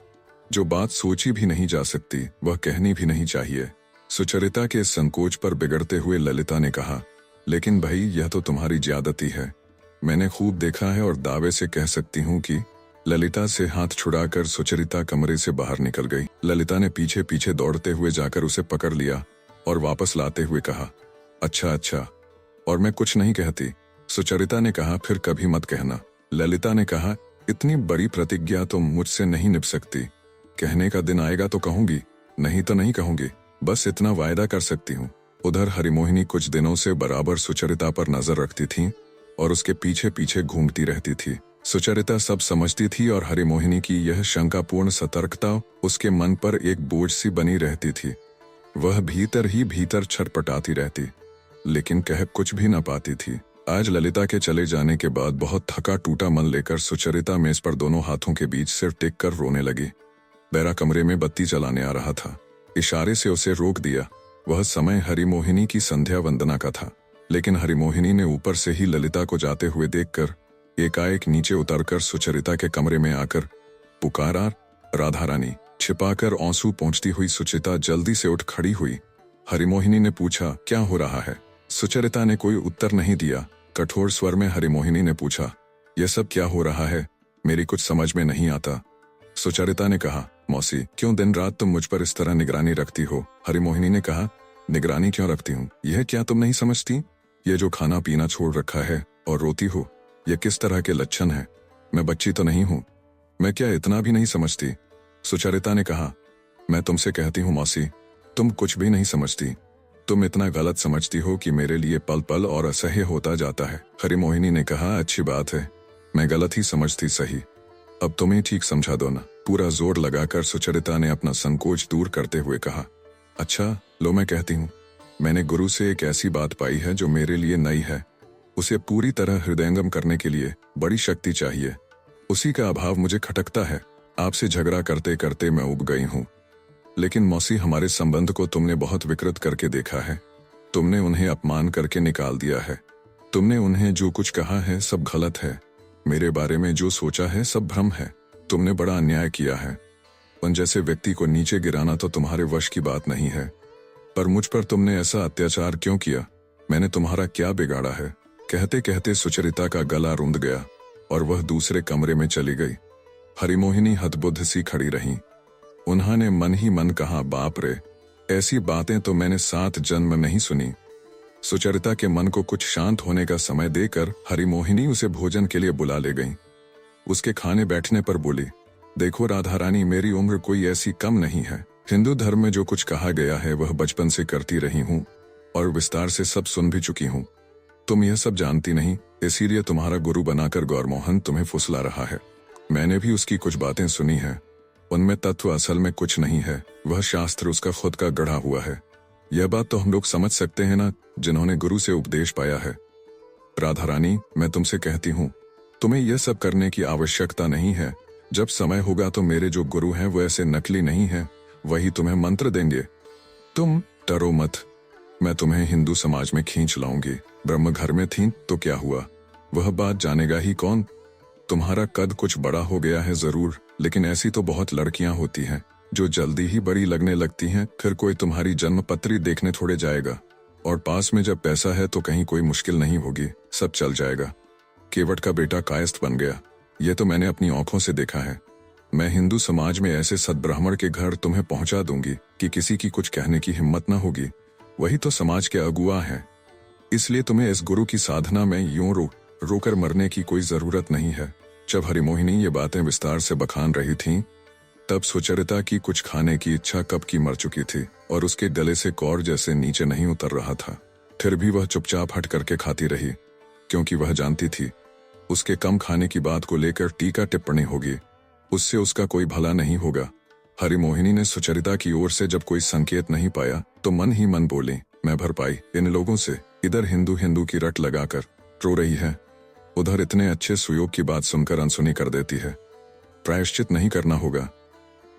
जो बात सोची भी नहीं जा सकती वह कहनी भी नहीं चाहिए। सुचरिता के संकोच पर बिगड़ते हुए ललिता ने कहा, लेकिन भाई यह तो तुम्हारी ज्यादती है। मैंने खूब देखा है और दावे से कह सकती हूँ कि। ललिता से हाथ छुड़ाकर सुचरिता कमरे से बाहर निकल गई। ललिता ने पीछे पीछे दौड़ते हुए जाकर उसे पकड़ लिया और वापस लाते हुए कहा, अच्छा अच्छा, और मैं कुछ नहीं कहती। सुचरिता ने कहा, फिर कभी मत कहना। ललिता ने कहा, इतनी बड़ी प्रतिज्ञा तो मुझसे नहीं निभ सकती। कहने का दिन आएगा तो कहूंगी, नहीं तो नहीं कहूंगी, बस इतना वायदा कर सकती हूँ। उधर हरिमोहिनी कुछ दिनों से बराबर सुचरिता पर नजर रखती थी और उसके पीछे पीछे घूमती रहती थी। सुचरिता सब समझती थी और हरिमोहिनी की यह शंकापूर्ण सतर्कता उसके मन पर एक बोझ सी बनी रहती थी। वह भीतर ही भीतर छटपटाती रहती, लेकिन कह कुछ भी न पाती थी। आज ललिता के चले जाने के बाद बहुत थका टूटा मन लेकर सुचरिता मेज पर दोनों हाथों के बीच सिर टेक कर रोने लगी। बैरा कमरे में बत्ती जलाने आ रहा था। इशारे से उसे रोक दिया। वह समय हरिमोहिनी की संध्या वंदना का था, लेकिन हरिमोहिनी ने ऊपर से ही ललिता को जाते हुए देखकर एकाएक नीचे उतरकर सुचरिता के कमरे में आकर पुकारा, राधा रानी। छिपाकर आंसू पोंछती हुई सुचिता जल्दी से उठ खड़ी हुई। हरिमोहिनी ने पूछा, क्या हो रहा है? सुचरिता ने कोई उत्तर नहीं दिया। कठोर स्वर में हरिमोहिनी ने पूछा, यह सब क्या हो रहा है? मेरी कुछ समझ में नहीं आता। सुचरिता ने कहा, मौसी, क्यों दिन रात तुम मुझ पर इस तरह निगरानी रखती हो? हरिमोहिनी ने कहा, निगरानी क्यों रखती हूँ? यह क्या तुम नहीं समझती? ये जो खाना पीना छोड़ रखा है और रोती हो, यह किस तरह के लक्षण है? मैं बच्ची तो नहीं हूँ, मैं क्या इतना भी नहीं समझती? सुचरिता ने कहा, मैं तुमसे कहती हूँ मौसी, तुम कुछ भी नहीं समझती। तुम इतना गलत समझती हो कि मेरे लिए पल पल और असह्य होता जाता है। हरिमोहिनी ने कहा, अच्छी बात है, मैं गलत ही समझती सही, अब तुम्हें ठीक समझा दो ना। पूरा जोर लगाकर सुचरिता ने अपना संकोच दूर करते हुए कहा, अच्छा लो मैं कहती हूँ। मैंने गुरु से एक ऐसी बात पाई है जो मेरे लिए नई है। उसे पूरी तरह हृदयंगम करने के लिए बड़ी शक्ति चाहिए। उसी का अभाव मुझे खटकता है। आपसे झगड़ा करते करते मैं उब गई हूँ। लेकिन मौसी, हमारे संबंध को तुमने बहुत विकृत करके देखा है। तुमने उन्हें अपमान करके निकाल दिया है। तुमने उन्हें जो कुछ कहा है सब गलत है। मेरे बारे में जो सोचा है सब भ्रम है। तुमने बड़ा अन्याय किया है। उन जैसे व्यक्ति को नीचे गिराना तो तुम्हारे वश की बात नहीं है। पर मुझ पर तुमने ऐसा अत्याचार क्यों किया? मैंने तुम्हारा क्या बिगाड़ा है? कहते कहते सुचरिता का गला रुंध गया और वह दूसरे कमरे में चली गई। हरिमोहिनी हतबुद्ध सी खड़ी रही। उन्होंने मन ही मन कहा, बाप रे, ऐसी बातें तो मैंने 7 जन्म नहीं सुनी। सुचरिता के मन को कुछ शांत होने का समय देकर हरिमोहिनी उसे भोजन के लिए बुला ले गई। उसके खाने बैठने पर बोली, देखो राधा रानी, मेरी उम्र कोई ऐसी कम नहीं है। हिंदू धर्म में जो कुछ कहा गया है वह बचपन से करती रही हूँ और विस्तार से सब सुन भी चुकी हूँ। तुम यह सब जानती नहीं, इसीलिए तुम्हारा गुरु बनाकर गौरमोहन तुम्हें फुसला रहा है। मैंने भी उसकी कुछ बातें सुनी है, उनमें तत्व असल में कुछ नहीं है। वह शास्त्र उसका खुद का गढ़ा हुआ है। यह बात तो हम लोग समझ सकते हैं ना, जिन्होंने गुरु से उपदेश पाया है। राधा रानी, मैं तुमसे कहती हूँ, तुम्हें यह सब करने की आवश्यकता नहीं है। जब समय होगा तो मेरे जो गुरु हैं वो ऐसे नकली नहीं है, वही तुम्हें मंत्र देंगे। तुम डरो मत, मैं तुम्हें हिंदू समाज में खींच लाऊंगी। ब्रह्म घर में थी तो क्या हुआ, वह बात जानेगा ही कौन। तुम्हारा कद कुछ बड़ा हो गया है जरूर, लेकिन ऐसी तो बहुत लड़कियां होती हैं जो जल्दी ही बड़ी लगने लगती हैं। फिर कोई तुम्हारी जन्मपत्री देखने थोड़े जाएगा, और पास में जब पैसा है तो कहीं कोई मुश्किल नहीं होगी, सब चल जाएगा। केवट का बेटा कायस्थ बन गया। यह तो मैंने अपनी आंखों से देखा है। मैं हिंदू समाज में ऐसे सद्ब्राह्मण के घर तुम्हें पहुंचा दूंगी कि किसी की कुछ कहने की हिम्मत न होगी। वही तो समाज के अगुआ हैं। इसलिए तुम्हें इस गुरु की साधना में यूं रोकर मरने की कोई जरूरत नहीं है। जब हरिमोहिनी ये बातें विस्तार से बखान रही थीं, तब सुचरिता की कुछ खाने की इच्छा कब की मर चुकी थी और उसके गले से कौर जैसे नीचे नहीं उतर रहा था। फिर भी वह चुपचाप हट करके खाती रही, क्योंकि वह जानती थी उसके कम खाने की बात को लेकर टीका टिप्पणी होगी, उससे उसका कोई भला नहीं होगा। हरिमोहिनी ने सुचरिता की ओर से जब कोई संकेत नहीं पाया तो मन ही मन बोली, मैं भर पाई इन लोगों से। इधर हिंदू हिंदू की रट लगाकर रो रही है, उधर इतने अच्छे सुयोग की बात सुनकर अनसुनी कर देती है। प्रायश्चित नहीं करना होगा,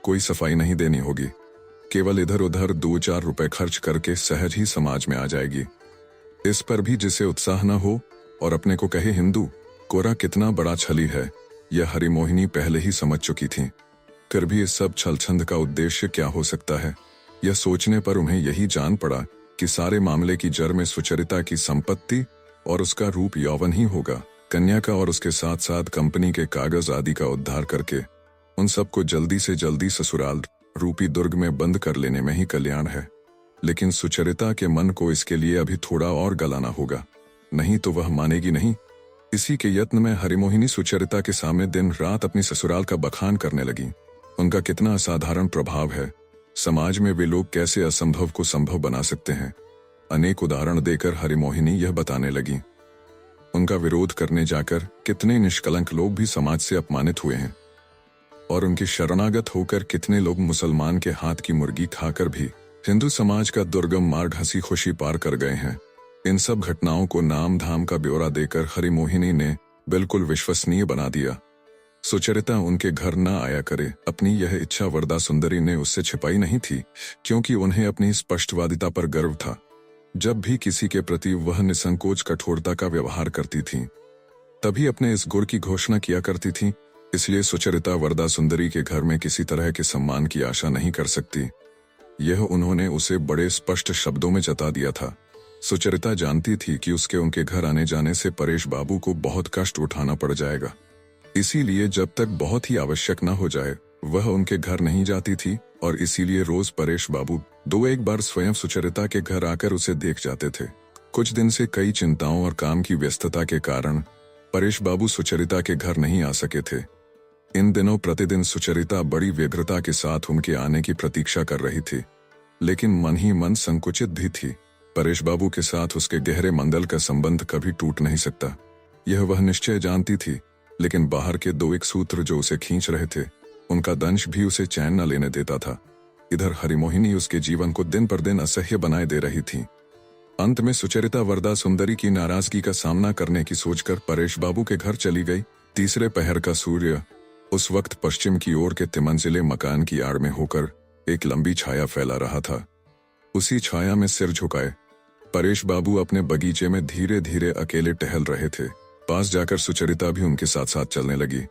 कोई सफाई नहीं देनी होगी, केवल इधर उधर 2-4 रुपए खर्च करके सहज ही समाज में आ जाएगी। इस पर भी जिसे उत्साह न हो और अपने को कहे हिंदू, कोरा कितना बड़ा छली है, यह हरिमोहिनी पहले ही समझ चुकी थी। फिर भी इस सब छलछंद का उद्देश्य क्या हो सकता है, यह सोचने पर उन्हें यही जान पड़ा कि सारे मामले की जड़ में सुचरिता की संपत्ति और उसका रूप यौवन ही होगा। कन्या का और उसके साथ साथ कंपनी के कागज आदि का उद्धार करके उन सबको जल्दी से जल्दी ससुराल रूपी दुर्ग में बंद कर लेने में ही कल्याण है। लेकिन सुचरिता के मन को इसके लिए अभी थोड़ा और गलाना होगा, नहीं तो वह मानेगी नहीं। इसी के यत्न में हरिमोहिनी सुचरिता के सामने दिन रात अपनी ससुराल का बखान करने लगी। उनका कितना असाधारण प्रभाव है, समाज में वे लोग कैसे असंभव को संभव बना सकते हैं। अनेक उदाहरण देकर हरिमोहिनी यह बताने लगी, उनका विरोध करने जाकर कितने निष्कलंक लोग भी समाज से अपमानित हुए हैं और उनके शरणागत होकर कितने लोग मुसलमान के हाथ की मुर्गी खाकर भी हिंदू समाज का दुर्गम मार्ग हंसी खुशी पार कर गए हैं। इन सब घटनाओं को नाम धाम का ब्यौरा देकर हरिमोहिनी ने बिल्कुल विश्वसनीय बना दिया। सुचरिता उनके घर न आया करे, अपनी यह इच्छा वरदा सुंदरी ने उससे छिपाई नहीं थी, क्योंकि उन्हें अपनी स्पष्टवादिता पर गर्व था। जब भी किसी के प्रति वह निसंकोच कठोरता का व्यवहार करती थी, तभी अपने इस गुण की घोषणा किया करती थी। इसलिए सुचरिता वरदा सुंदरी के घर में किसी तरह के सम्मान की आशा नहीं कर सकती। यह उन्होंने उसे बड़े स्पष्ट शब्दों में जता दिया था। सुचरिता जानती थी कि उसके उनके घर आने जाने से परेश बाबू को बहुत कष्ट उठाना पड़ जाएगा, इसीलिए जब तक बहुत ही आवश्यक न हो जाए वह उनके घर नहीं जाती थी और इसीलिए रोज परेश बाबू 2-1 बार स्वयं सुचरिता के घर आकर उसे देख जाते थे। कुछ दिन से कई चिंताओं और काम की व्यस्तता के कारण परेश बाबू सुचरिता के घर नहीं आ सके थे। इन दिनों प्रतिदिन सुचरिता बड़ी व्यग्रता के साथ उनके आने की प्रतीक्षा कर रही थी, लेकिन मन ही मन संकुचित भी थी। परेश बाबू के साथ उसके गहरे मंगल का संबंध कभी टूट नहीं सकता, यह वह निश्चय जानती थी। लेकिन बाहर के 2-1 सूत्र जो उसे खींच रहे थे, उनका दंश भी उसे चैन न लेने देता था। इधर हरिमोहिनी उसके जीवन को दिन पर दिन असह्य बनाए दे रही थी। अंत में सुचरिता वरदा सुंदरी की नाराजगी का सामना करने की सोचकर परेश बाबू के घर चली गई। तीसरे पहर का सूर्य उस वक्त पश्चिम की ओर के तिमंजिले मकान की आड़ में होकर एक लंबी छाया फैला रहा था। उसी छाया में सिर झुकाए परेश बाबू अपने बगीचे में धीरे धीरे अकेले टहल रहे थे। पास जाकर सुचरिता भी उनके साथ साथ चलने लगी।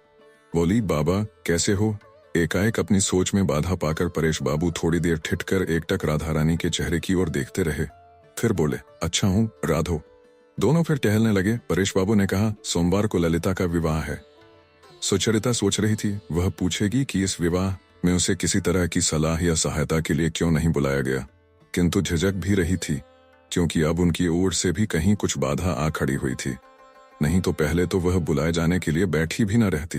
बोली, बाबा कैसे हो? एकाएक अपनी सोच में बाधा पाकर परेश बाबू थोड़ी देर ठिठकर एकटक राधा रानी के चेहरे की ओर देखते रहे, फिर बोले, अच्छा हूँ राधो। दोनों फिर टहलने लगे। परेश बाबू ने कहा, सोमवार को ललिता का विवाह है। सुचरिता सोच रही थी वह पूछेगी कि इस विवाह में उसे किसी तरह की सलाह या सहायता के लिए क्यों नहीं बुलाया गया, किंतु झिझक भी रही थी, क्योंकि अब उनकी ओर से भी कहीं कुछ बाधा आ खड़ी हुई थी। नहीं तो पहले तो वह बुलाए जाने के लिए बैठी भी न रहती।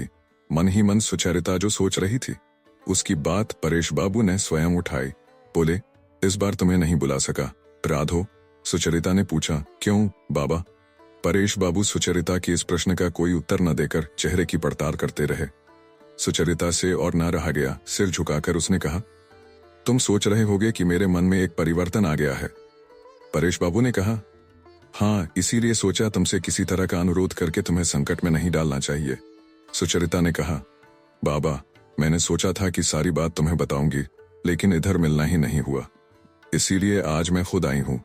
मन ही मन सुचरिता जो सोच रही थी, उसकी बात परेश बाबू ने स्वयं उठाई। बोले, इस बार तुम्हें नहीं बुला सका राधो। सुचरिता ने पूछा, क्यों बाबा? परेश बाबू सुचरिता के इस प्रश्न का कोई उत्तर न देकर चेहरे की पड़ताल करते रहे। सुचरिता से और ना रहा गया। सिर झुकाकर उसने कहा, तुम सोच रहे होगे कि मेरे मन में एक परिवर्तन आ गया है। परेश बाबू ने कहा, हाँ, इसीलिए सोचा तुमसे किसी तरह का अनुरोध करके तुम्हें संकट में नहीं डालना चाहिए। सुचरिता ने कहा, बाबा मैंने सोचा था कि सारी बात तुम्हें बताऊंगी, लेकिन इधर मिलना ही नहीं हुआ, इसीलिए आज मैं खुद आई हूँ।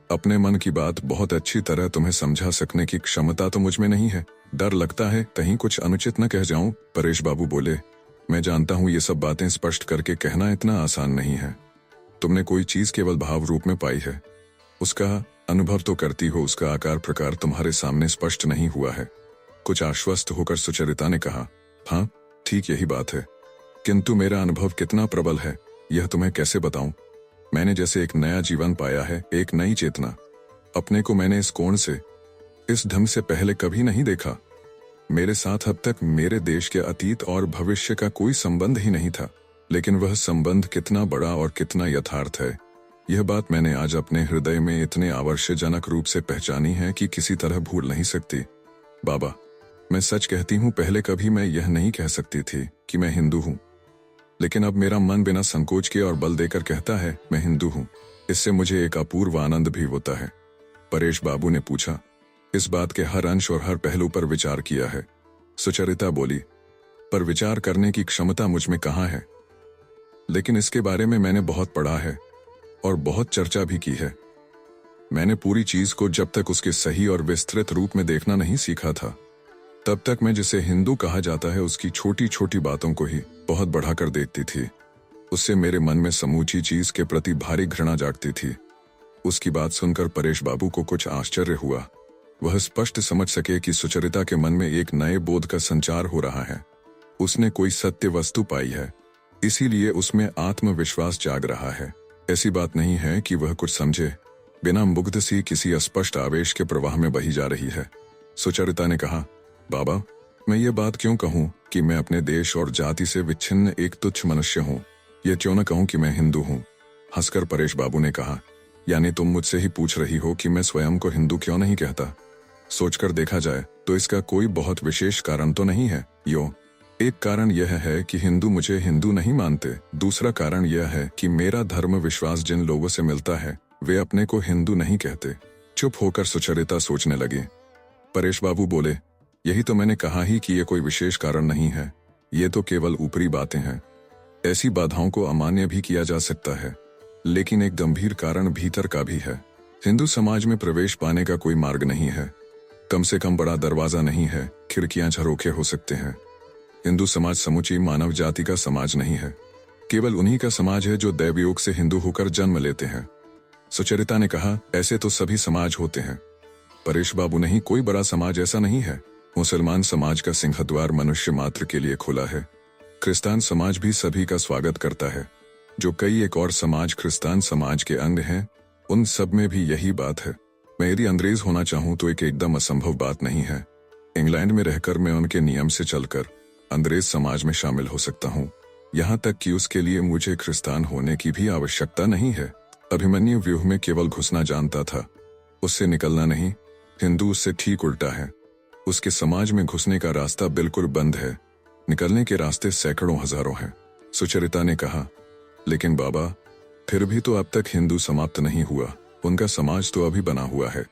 अपने मन की बात बहुत अच्छी तरह तुम्हें समझा सकने की क्षमता तो मुझ में नहीं है। डर लगता है कहीं कुछ अनुचित न कह जाऊं। परेश बाबू बोले, मैं जानता हूँ ये सब बातें स्पष्ट करके कहना इतना आसान नहीं है। तुमने कोई चीज केवल भाव रूप में पाई है, उसका अनुभव तो करती हो, उसका आकार प्रकार तुम्हारे सामने स्पष्ट नहीं हुआ है। कुछ आश्वस्त होकर सुचरिता ने कहा, हाँ ठीक यही बात है, किंतु मेरा अनुभव कितना प्रबल है यह तुम्हें कैसे बताऊं। मैंने जैसे एक नया जीवन पाया है, एक नई चेतना। अपने को मैंने इस कोण से, इस ढंग से पहले कभी नहीं देखा। मेरे साथ अब तक मेरे देश के अतीत और भविष्य का कोई संबंध ही नहीं था, लेकिन वह संबंध कितना बड़ा और कितना यथार्थ है, यह बात मैंने आज अपने हृदय में इतने आवर्षजनक रूप से पहचानी है कि किसी तरह भूल नहीं सकती। बाबा, मैं सच कहती हूँ, पहले कभी मैं यह नहीं कह सकती थी कि मैं हिंदू हूँ, लेकिन अब मेरा मन बिना संकोच के और बल देकर कहता है मैं हिंदू हूँ। इससे मुझे एक अपूर्व आनंद भी होता है। परेश बाबू ने पूछा, इस बात के हर अंश और हर पहलू पर विचार किया है? सुचरिता बोली, पर विचार करने की क्षमता मुझ में कहाँ है, लेकिन इसके बारे में मैंने बहुत पढ़ा है और बहुत चर्चा भी की है। मैंने पूरी चीज को जब तक उसके सही और विस्तृत रूप में देखना नहीं सीखा था, तब तक मैं जिसे हिंदू कहा जाता है उसकी छोटी छोटी बातों को ही बहुत बढ़ाकर देखती थी। उससे मेरे मन में समूची चीज के प्रति भारी घृणा जागती थी। उसकी बात सुनकर परेश बाबू को कुछ आश्चर्य हुआ। वह स्पष्ट समझ सके कि सुचरिता के मन में एक नए बोध का संचार हो रहा है। उसने कोई सत्य वस्तु पाई है, इसीलिए उसमें आत्मविश्वास जाग रहा है। ऐसी बात नहीं है कि वह कुछ समझे, बिना मुग्ध सी किसी अस्पष्ट आवेश के प्रवाह में बही जा रही है। सुचरिता ने कहा, बाबा, मैं ये बात क्यों कहूँ कि मैं अपने देश और जाति से विच्छिन्न एक तुच्छ मनुष्य हूँ? ये क्यों न कहूँ कि मैं हिंदू हूँ? हंसकर परेश बाबू ने कहा, यानी तुम मुझसे ही पूछ रही हो कि मैं स्वयं को हिंदू क्यों नहीं कहता? सोचकर देखा जाए तो इसका कोई बहुत विशेष कारण तो नहीं है। एक कारण यह है कि हिंदू मुझे हिंदू नहीं मानते। दूसरा कारण यह है कि मेरा धर्म विश्वास जिन लोगों से मिलता है वे अपने को हिंदू नहीं कहते। चुप होकर सुचरिता सोचने लगी। परेश बाबू बोले, यही तो मैंने कहा ही कि ये कोई विशेष कारण नहीं है, ये तो केवल ऊपरी बातें हैं। ऐसी बाधाओं को अमान्य भी किया जा सकता है, लेकिन एक गंभीर कारण भीतर का भी है। हिंदू समाज में प्रवेश पाने का कोई मार्ग नहीं है, कम से कम बड़ा दरवाजा नहीं है, खिड़कियां झरोखे हो सकते हैं। हिंदू समाज समूची मानव जाति का समाज नहीं है, केवल उन्हीं का समाज है जो दैवयोग से हिंदू होकर जन्म लेते हैं। सुचरिता ने कहा, ऐसे तो सभी समाज होते हैं। परेश बाबू, नहीं, कोई बड़ा समाज ऐसा नहीं है। मुसलमान समाज का सिंहद्वार मनुष्य मात्र के लिए खुला है। क्रिस्तान समाज भी सभी का स्वागत करता है। जो कई एक और समाज क्रिस्तान समाज के अंग हैं, उन सब में भी यही बात है। मैं यदि अंग्रेज होना चाहूं तो एक एकदम असंभव बात नहीं है। इंग्लैंड में रहकर मैं उनके नियम से चलकर अंग्रेज समाज में शामिल हो सकता हूँ। यहाँ तक कि उसके लिए मुझे क्रिस्तान होने की भी आवश्यकता नहीं है। अभिमन्यु व्यूह में केवल घुसना जानता था, उससे निकलना नहीं। हिंदू उससे ठीक उल्टा है, उसके समाज में घुसने का रास्ता बिल्कुल बंद है, निकलने के रास्ते सैकड़ों हजारों हैं। सुचरिता ने कहा, लेकिन बाबा, फिर भी तो अब तक हिंदू समाप्त नहीं हुआ, उनका समाज तो अभी बना हुआ है।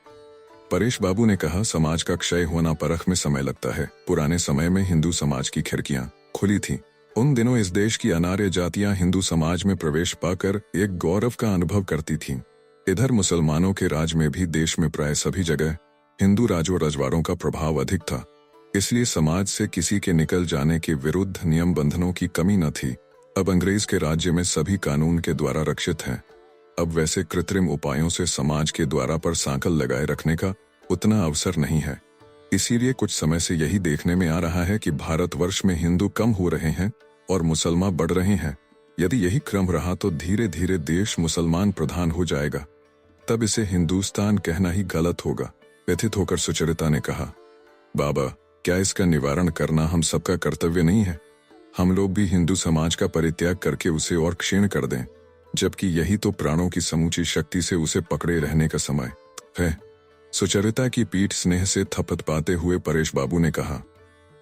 परेश बाबू ने कहा, समाज का क्षय होना परख में समय लगता है। पुराने समय में हिंदू समाज की खिड़कियां खुली थीं। उन दिनों इस देश की अनार्य जातियां हिंदू समाज में प्रवेश पाकर एक गौरव का अनुभव करती थीं। इधर मुसलमानों के राज में भी देश में प्राय सभी जगह हिंदू राजों रजवाड़ों का प्रभाव अधिक था, इसलिए समाज से किसी के निकल जाने के विरुद्ध नियम बंधनों की कमी न थी। अब अंग्रेज के राज्य में सभी कानून के द्वारा रक्षित हैं। अब वैसे कृत्रिम उपायों से समाज के द्वारा पर सांकल लगाए रखने का उतना अवसर नहीं है। इसीलिए कुछ समय से यही देखने में आ रहा है कि भारतवर्ष में हिंदू कम हो रहे हैं और मुसलमान बढ़ रहे हैं। यदि यही क्रम रहा तो धीरे धीरे देश मुसलमान प्रधान हो जाएगा, तब इसे हिंदुस्तान कहना ही गलत होगा। व्यथित होकर सुचरिता ने कहा, बाबा, क्या इसका निवारण करना हम सबका कर्तव्य नहीं है? हम लोग भी हिंदू समाज का परित्याग करके उसे और क्षीण कर दें, जबकि यही तो प्राणों की समूची शक्ति से उसे पकड़े रहने का समय है। सुचरिता की पीठ स्नेह से थपथपाते हुए परेश बाबू ने कहा,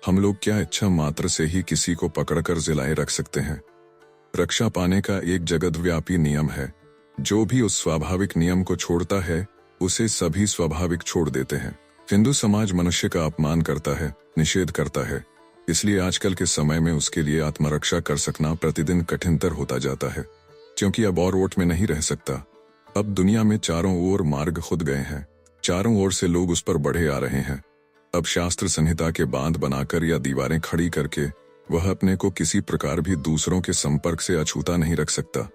हम लोग क्या इच्छा मात्र से ही किसी को पकड़कर जिलाए रख सकते हैं? रक्षा पाने का एक जगतव्यापी नियम है। जो भी उस स्वाभाविक नियम को छोड़ता है उसे सभी स्वाभाविक छोड़ देते हैं। हिंदू समाज मनुष्य का अपमान करता है, निषेध करता है, इसलिए आजकल के समय में उसके लिए आत्मरक्षा कर सकना प्रतिदिन कठिनतर होता जाता है, क्योंकि अब और वोट में नहीं रह सकता। अब दुनिया में चारों ओर मार्ग खुद गए हैं, चारों ओर से लोग उस पर बढ़े आ रहे हैं। अब शास्त्र संहिता के बांध बनाकर या दीवारें खड़ी करके वह अपने को किसी प्रकार भी दूसरों के संपर्क से अछूता नहीं रख सकता।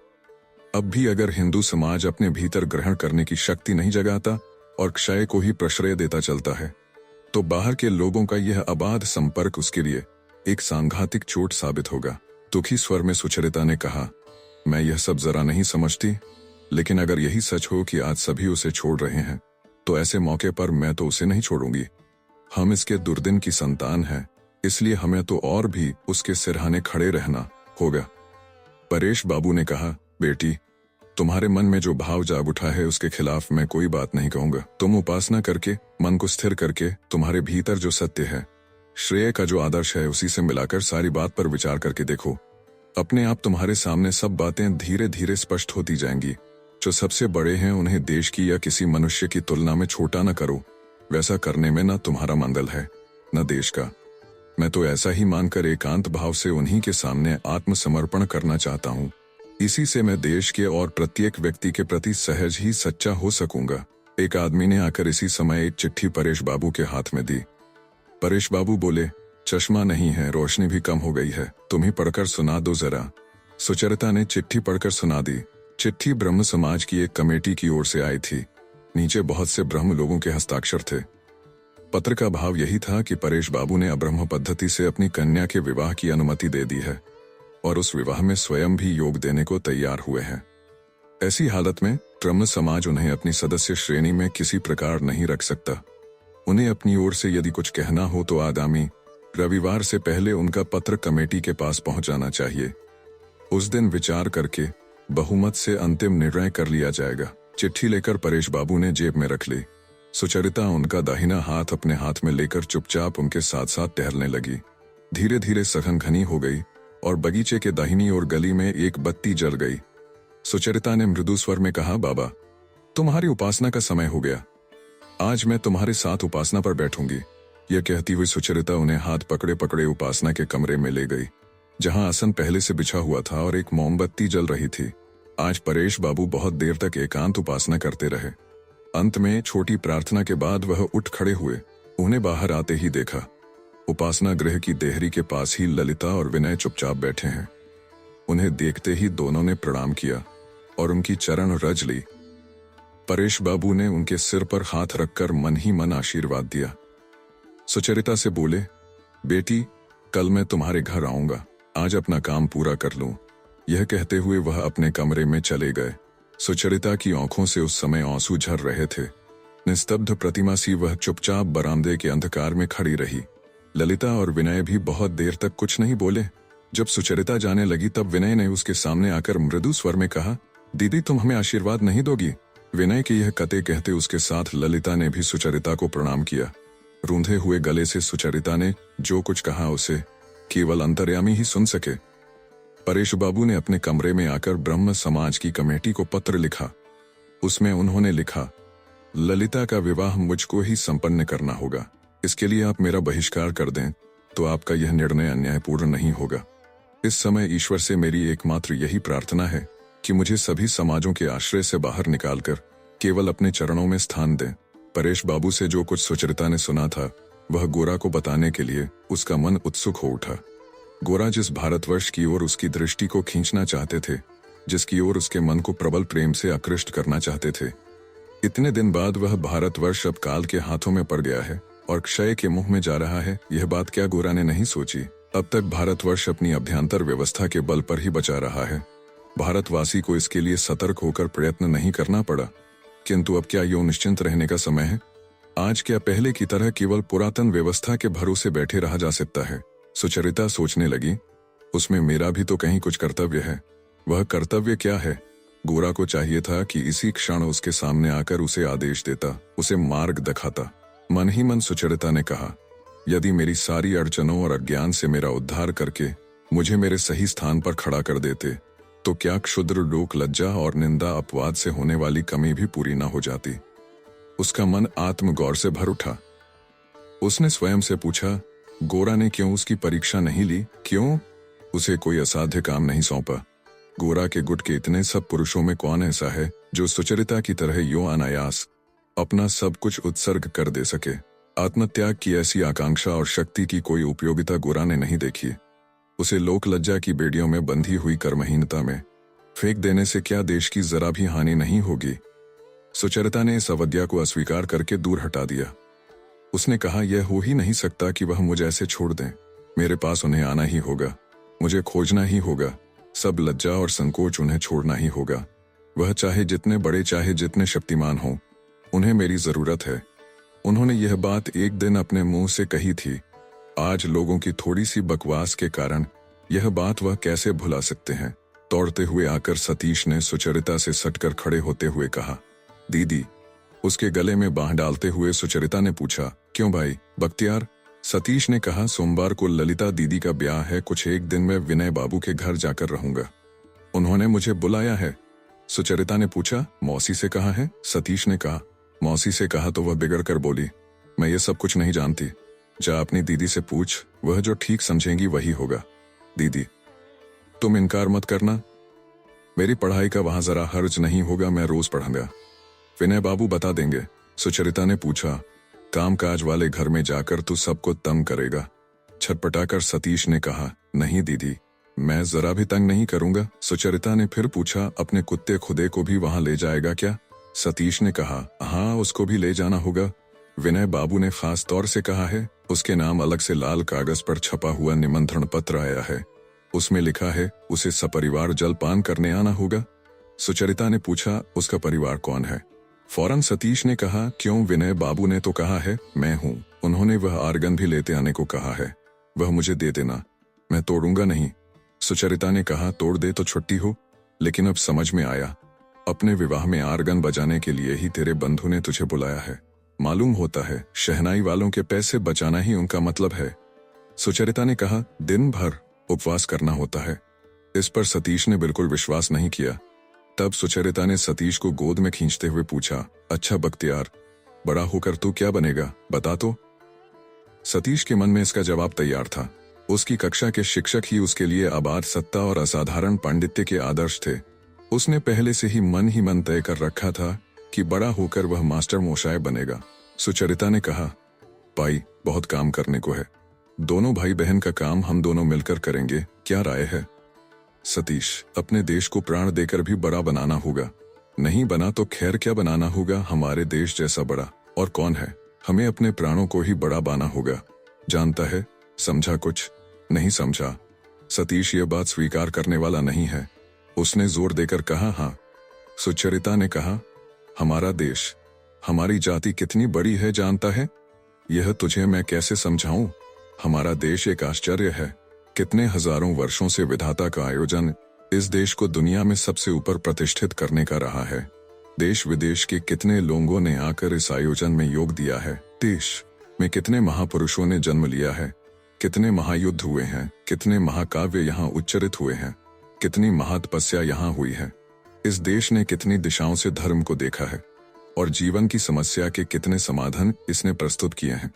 अब भी अगर हिंदू समाज अपने भीतर ग्रहण करने की शक्ति नहीं जगाता और क्षय को ही प्रश्रय देता चलता है, तो बाहर के लोगों का यह अबाध संपर्क उसके लिए एक सांघातिक चोट साबित होगा। दुखी स्वर में सुचरिता ने कहा, मैं यह सब जरा नहीं समझती, लेकिन अगर यही सच हो कि आज सभी उसे छोड़ रहे हैं, तो ऐसे मौके पर मैं तो उसे नहीं छोड़ूंगी। हम इसके दुर्दिन की संतान हैं, इसलिए हमें तो और भी उसके सिरहाने खड़े रहना होगा। परेश बाबू ने कहा, बेटी, तुम्हारे मन में जो भाव जाग उठा है उसके खिलाफ मैं कोई बात नहीं कहूंगा। तुम उपासना करके, मन को स्थिर करके, तुम्हारे भीतर जो सत्य है, श्रेय का जो आदर्श है, उसी से मिलाकर सारी बात पर विचार करके देखो। अपने आप तुम्हारे सामने सब बातें धीरे धीरे स्पष्ट होती जाएंगी। जो सबसे बड़े हैं उन्हें देश की या किसी मनुष्य की तुलना में छोटा न करो। वैसा करने में न तुम्हारा मंगल है, न देश का। मैं तो ऐसा ही मानकर एकांत भाव से उन्हीं के सामने आत्मसमर्पण करना चाहता हूँ। इसी से मैं देश के और प्रत्येक व्यक्ति के प्रति सहज ही सच्चा हो सकूंगा। एक आदमी ने आकर इसी समय एक चिट्ठी परेश बाबू के हाथ में दी। परेश बाबू बोले, चश्मा नहीं है, रोशनी भी कम हो गई है, तुम ही पढ़कर सुना दो जरा। सुचरिता ने चिट्ठी पढ़कर सुना दी। चिट्ठी ब्रह्म समाज की एक कमेटी की ओर से आई थी। नीचे बहुत से ब्रह्म लोगों के हस्ताक्षर थे। पत्र का भाव यही था कि परेश बाबू ने अब्रह्म पद्धति से अपनी कन्या के विवाह की अनुमति दे दी है और उस विवाह में स्वयं भी योग देने को तैयार हुए हैं। ऐसी हालत में ब्रह्म समाज उन्हें अपनी सदस्य श्रेणी में किसी प्रकार नहीं रख सकता। उन्हें अपनी ओर से यदि कुछ कहना हो तो आगामी रविवार से पहले उनका पत्र कमेटी के पास पहुंचाना चाहिए। उस दिन विचार करके बहुमत से अंतिम निर्णय कर लिया जाएगा। चिट्ठी लेकर परेश बाबू ने जेब में रख ली। सुचरिता उनका दाहिना हाथ अपने हाथ में लेकर चुपचाप उनके साथ साथ टहलने लगी। धीरे धीरे सघन घनी हो गई और बगीचे के दाहिनी ओर गली में एक बत्ती जल गई। सुचरिता ने मृदु स्वर में कहा, बाबा, तुम्हारी उपासना का समय हो गया। आज मैं तुम्हारे साथ उपासना पर बैठूंगी। यह कहती हुई सुचरिता उन्हें हाथ पकड़े पकड़े उपासना के कमरे में ले गई, जहां आसन पहले से बिछा हुआ था और एक मोमबत्ती जल रही थी। आज परेश बाबू बहुत देर तक एकांत उपासना करते रहे। अंत में छोटी प्रार्थना के बाद वह उठ खड़े हुए। उन्हें बाहर आते ही देखा। उपासना गृह की देहरी के पास ही ललिता और विनय चुपचाप बैठे हैं। उन्हें देखते ही दोनों ने प्रणाम किया और उनकी चरण रज ली। परेश बाबू ने उनके सिर पर हाथ रखकर मन ही मन आशीर्वाद दिया। सुचरिता से बोले, बेटी, कल मैं तुम्हारे घर आऊंगा, आज अपना काम पूरा कर लूं। यह कहते हुए वह अपने कमरे में चले गए। सुचरिता की आंखों से उस समय आंसू झर रहे थे। निस्तब्ध प्रतिमा सी वह चुपचाप बरामदे के अंधकार में खड़ी रही। ललिता और विनय भी बहुत देर तक कुछ नहीं बोले। जब सुचरिता जाने लगी तब विनय ने उसके सामने आकर मृदु स्वर में कहा, दीदी, तुम हमें आशीर्वाद नहीं दोगी? विनय के यह कते कहते उसके साथ ललिता ने भी सुचरिता को प्रणाम किया। रूंधे हुए गले से सुचरिता ने जो कुछ कहा उसे केवल अंतर्यामी ही सुन सके। परेश बाबू ने अपने कमरे में आकर ब्रह्म समाज की कमेटी को पत्र लिखा। उसमें उन्होंने लिखा, ललिता का विवाह मुझको ही संपन्न करना होगा। इसके लिए आप मेरा बहिष्कार कर दें तो आपका यह निर्णय अन्यायपूर्ण नहीं होगा। इस समय ईश्वर से मेरी एकमात्र यही प्रार्थना है कि मुझे सभी समाजों के आश्रय से बाहर निकालकर केवल अपने चरणों में स्थान दें। परेश बाबू से जो कुछ सुचरिता ने सुना था वह गोरा को बताने के लिए उसका मन उत्सुक हो उठा। गोरा जिस भारतवर्ष की ओर उसकी दृष्टि को खींचना चाहते थे, जिसकी ओर उसके मन को प्रबल प्रेम से आकृष्ट करना चाहते थे, इतने दिन बाद वह भारतवर्ष अब काल के हाथों में पड़ गया है और क्षय के मुंह में जा रहा है। यह बात क्या गोरा ने नहीं सोची? अब तक भारतवर्ष अपनी अभ्यंतर व्यवस्था के बल पर ही बचा रहा है। भारतवासी को इसके लिए सतर्क होकर प्रयत्न नहीं करना पड़ा। किंतु अब क्या यूं निश्चिंत रहने का समय है? आज क्या पहले की तरह केवल पुरातन व्यवस्था के भरोसे बैठे रहा जा सकता है? सुचरिता सोचने लगी, उसमें मेरा भी तो कहीं कुछ कर्तव्य है। वह कर्तव्य क्या है? गोरा को चाहिए था कि इसी क्षण उसके सामने आकर उसे आदेश देता, उसे मार्ग दिखाता। मन ही मन सुचरिता ने कहा, यदि मेरी सारी अड़चनों और अज्ञान से मेरा उद्धार करके मुझे मेरे सही स्थान पर खड़ा कर देते तो क्या क्षुद्र लोक लज्जा और निंदा अपवाद से होने वाली कमी भी पूरी न हो जाती। उसका मन आत्मगौर से भर उठा। उसने स्वयं से पूछा, गोरा ने क्यों उसकी परीक्षा नहीं ली? क्यों उसे कोई असाध्य काम नहीं सौंपा? गोरा के गुट के इतने सब पुरुषों में कौन ऐसा है जो सुचरिता की तरह यूं अनायास अपना सब कुछ उत्सर्ग कर दे सके? आत्मत्याग की ऐसी आकांक्षा और शक्ति की कोई उपयोगिता गोरा ने नहीं देखी। उसे लोक लज्जा की बेड़ियों में बंधी हुई कर्महीनता में फेंक देने से क्या देश की जरा भी हानि नहीं होगी? सुचरिता ने इस अवज्ञा को अस्वीकार करके दूर हटा दिया। उसने कहा, यह हो ही नहीं सकता कि वह मुझे ऐसे छोड़ दें। मेरे पास उन्हें आना ही होगा, मुझे खोजना ही होगा। सब लज्जा और संकोच उन्हें छोड़ना ही होगा। वह चाहे जितने बड़े चाहे जितने शक्तिमान हों, उन्हें मेरी जरूरत है। उन्होंने यह बात एक दिन अपने मुंह से कही थी। आज लोगों की थोड़ी सी बकवास के कारण यह बात वह कैसे भुला सकते हैं। दौड़ते हुए आकर सतीश ने सुचरिता से सटकर खड़े होते हुए कहा, दीदी। उसके गले में बांह डालते हुए सुचरिता ने पूछा, क्यों भाई बख्तियार? सतीश ने कहा, सोमवार को ललिता दीदी का ब्याह है, कुछ एक दिन में विनय बाबू के घर जाकर रहूंगा। उन्होंने मुझे बुलाया है। सुचरिता ने पूछा, मौसी से कहा है? सतीश ने कहा, मौसी से कहा तो वह बिगड़ कर बोली, मैं ये सब कुछ नहीं जानती। जा अपनी दीदी से पूछ, वह जो ठीक समझेंगी वही होगा। दीदी तुम इनकार मत करना, मेरी पढ़ाई का वहां जरा हर्ज नहीं होगा, मैं रोज पढ़ूंगा। विनय बाबू बता देंगे। सुचरिता ने पूछा, कामकाज वाले घर में जाकर तू सबको तंग करेगा? छटपटाकर सतीश ने कहा, नहीं दीदी, मैं जरा भी तंग नहीं करूंगा। सुचरिता ने फिर पूछा, अपने कुत्ते खुदे को भी वहां ले जाएगा क्या? सतीश ने कहा, हाँ उसको भी ले जाना होगा। विनय बाबू ने खास तौर से कहा है, उसके नाम अलग से लाल कागज पर छपा हुआ निमंत्रण पत्र आया है। उसमें लिखा है उसे सपरिवार जलपान करने आना होगा। सुचरिता ने पूछा, उसका परिवार कौन है? फौरन सतीश ने कहा, क्यों, विनय बाबू ने तो कहा है मैं हूं। उन्होंने वह आर्गन भी लेते आने को कहा है, वह मुझे दे देना, मैं तोड़ूंगा नहीं। सुचरिता ने कहा, तोड़ दे तो छुट्टी हो, लेकिन अब समझ में आया, अपने विवाह में आर्गन बजाने के लिए ही तेरे बंधु ने तुझे बुलाया है। मालूम होता है शहनाई वालों के पैसे बचाना ही उनका मतलब है। सुचरिता ने कहा, दिन भर उपवास करना होता है। इस पर सतीश ने बिल्कुल विश्वास नहीं किया। तब सुचरिता ने सतीश को गोद में खींचते हुए पूछा, अच्छा बख्तियार, बड़ा होकर तू क्या बनेगा, बता तो। सतीश के मन में इसका जवाब तैयार था। उसकी कक्षा के शिक्षक ही उसके लिए अपार सत्ता और असाधारण पांडित्य के आदर्श थे। उसने पहले से ही मन तय कर रखा था कि बड़ा होकर वह मास्टर मोशाय बनेगा। सुचरिता ने कहा, भाई बहुत काम करने को है, दोनों भाई बहन का काम हम दोनों मिलकर करेंगे, क्या राय है? सतीश, अपने देश को प्राण देकर भी बड़ा बनाना होगा। नहीं बना तो खैर क्या बनाना होगा, हमारे देश जैसा बड़ा और कौन है? हमें अपने प्राणों को ही बड़ा बाना होगा। जानता है, समझा कुछ? नहीं समझा। सतीश ये बात स्वीकार करने वाला नहीं है। उसने जोर देकर कहा, हाँ। सुचरिता ने कहा, हमारा देश, हमारी जाति कितनी बड़ी है जानता है? यह तुझे मैं कैसे समझाऊं? हमारा देश एक आश्चर्य है। कितने हजारों वर्षों से विधाता का आयोजन इस देश को दुनिया में सबसे ऊपर प्रतिष्ठित करने का रहा है। देश विदेश के कितने लोगों ने आकर इस आयोजन में योग दिया है। देश में कितने महापुरुषों ने जन्म लिया है, कितने महायुद्ध हुए हैं, कितने महाकाव्य यहाँ उच्चरित हुए हैं, कितनी महातपस्या यहाँ हुई है। इस देश ने कितनी दिशाओं से धर्म को देखा है और जीवन की समस्या के कितने समाधान इसने प्रस्तुत किए हैं।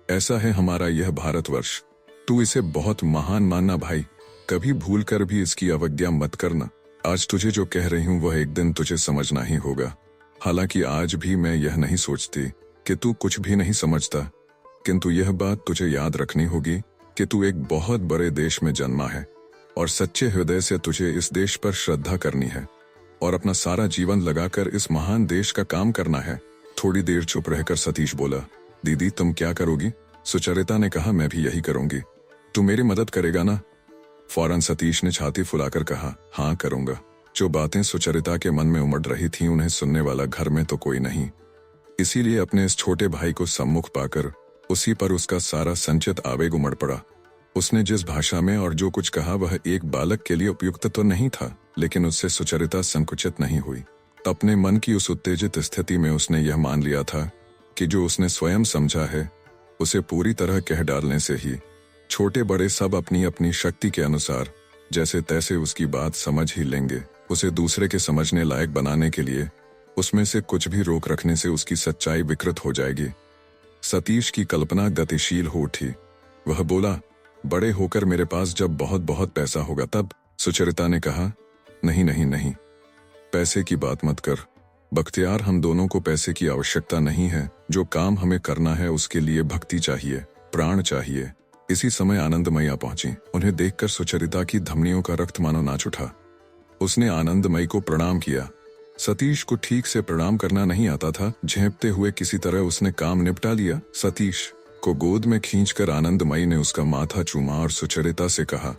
ऐसा है हमारा यह भारतवर्ष। तू इसे बहुत महान मानना भाई, कभी भूल कर भी इसकी अवज्ञा मत करना। आज तुझे जो कह रही हूं वह एक दिन तुझे समझना ही होगा। हालांकि आज भी मैं यह नहीं सोचती कि तू कुछ भी नहीं समझता, किंतु यह बात तुझे याद रखनी होगी कि तू एक बहुत बड़े देश में जन्मा है और सच्चे हृदय से तुझे इस देश पर श्रद्धा करनी है और अपना सारा जीवन लगाकर इस महान देश का काम करना है। थोड़ी देर चुप रहकर सतीश बोला, दीदी तुम क्या करोगी? सुचरिता ने कहा, मैं भी यही करूंगी। तू मेरी मदद करेगा ना? फौरन सतीश ने छाती फुलाकर कहा, हाँ करूंगा। जो बातें सुचरिता के मन में उमड़ रही थीं उन्हें सुनने वाला घर में तो कोई नहीं, इसीलिए अपने इस छोटे भाई को सम्मुख पाकर उसी पर उसका सारा संचित आवेग उमड़ पड़ा। उसने जिस भाषा में और जो कुछ कहा वह एक बालक के लिए उपयुक्त तो नहीं था, लेकिन उससे सुचरिता संकुचित नहीं हुई। अपने मन की उस उत्तेजित स्थिति में उसने यह मान लिया था कि जो उसने स्वयं समझा है उसे पूरी तरह कह डालने से ही छोटे बड़े सब अपनी अपनी शक्ति के अनुसार जैसे तैसे उसकी बात समझ ही लेंगे। उसे दूसरे के समझने लायक बनाने के लिए उसमें से कुछ भी रोक रखने से उसकी सच्चाई विकृत हो जाएगी। सतीश की कल्पना गतिशील हो उठी। वह बोला, बड़े होकर मेरे पास जब बहुत बहुत पैसा होगा तब। सुचरिता ने कहा, नहीं नहीं नहीं, पैसे की बात मत कर बख्तियार, हम दोनों को पैसे की आवश्यकता नहीं है। जो काम हमें करना है उसके लिए भक्ति चाहिए, प्राण चाहिए। इसी समय आनंदमयी पहुंची। उन्हें देखकर सुचरिता की धमनियों का रक्त मानो नाच उठा। उसने आनंदमयी को प्रणाम किया। सतीश को ठीक से प्रणाम करना नहीं आता था। झेंपते हुए किसी तरह उसने काम निपटा लिया। सतीश को गोद में खींचकर आनंदमयी ने उसका माथा चूमा और सुचरिता से कहा,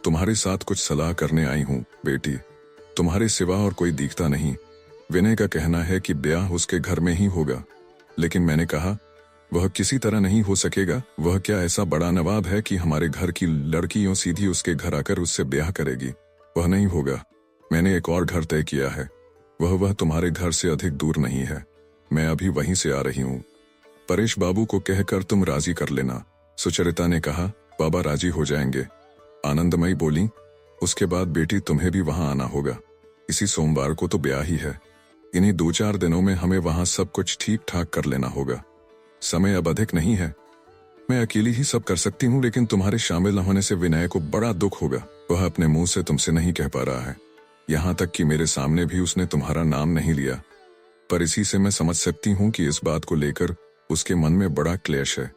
तुम्हारे साथ कुछ सलाह करने आई हूँ बेटी, तुम्हारे सिवा और कोई दिखता नहीं। विनय का कहना है कि ब्याह उसके घर में ही होगा, लेकिन मैंने कहा वह किसी तरह नहीं हो सकेगा। वह क्या ऐसा बड़ा नवाब है कि हमारे घर की लड़की यूं सीधी उसके घर आकर उससे ब्याह करेगी? वह नहीं होगा। मैंने एक और घर तय किया है, वह तुम्हारे घर से अधिक दूर नहीं है। मैं अभी वहीं से आ रही हूँ। परेश बाबू को कहकर तुम राजी कर लेना। सुचरिता ने कहा, बाबा राजी हो जाएंगे। आनंदमयी बोली, उसके बाद बेटी तुम्हें भी वहां आना होगा। इसी सोमवार को तो ब्याह ही है। इन्हीं 2-4 दिनों में हमें वहां सब कुछ ठीक ठाक कर लेना होगा। समय अब अधिक नहीं है। मैं अकेली ही सब कर सकती हूँ, लेकिन तुम्हारे शामिल न होने से विनय को बड़ा दुख होगा। वह अपने मुंह से तुमसे नहीं कह पा रहा है, यहाँ तक कि मेरे सामने भी उसने तुम्हारा नाम नहीं लिया। पर इसी से मैं समझ सकती हूँ कि इस बात को लेकर उसके मन में बड़ा क्लेश है।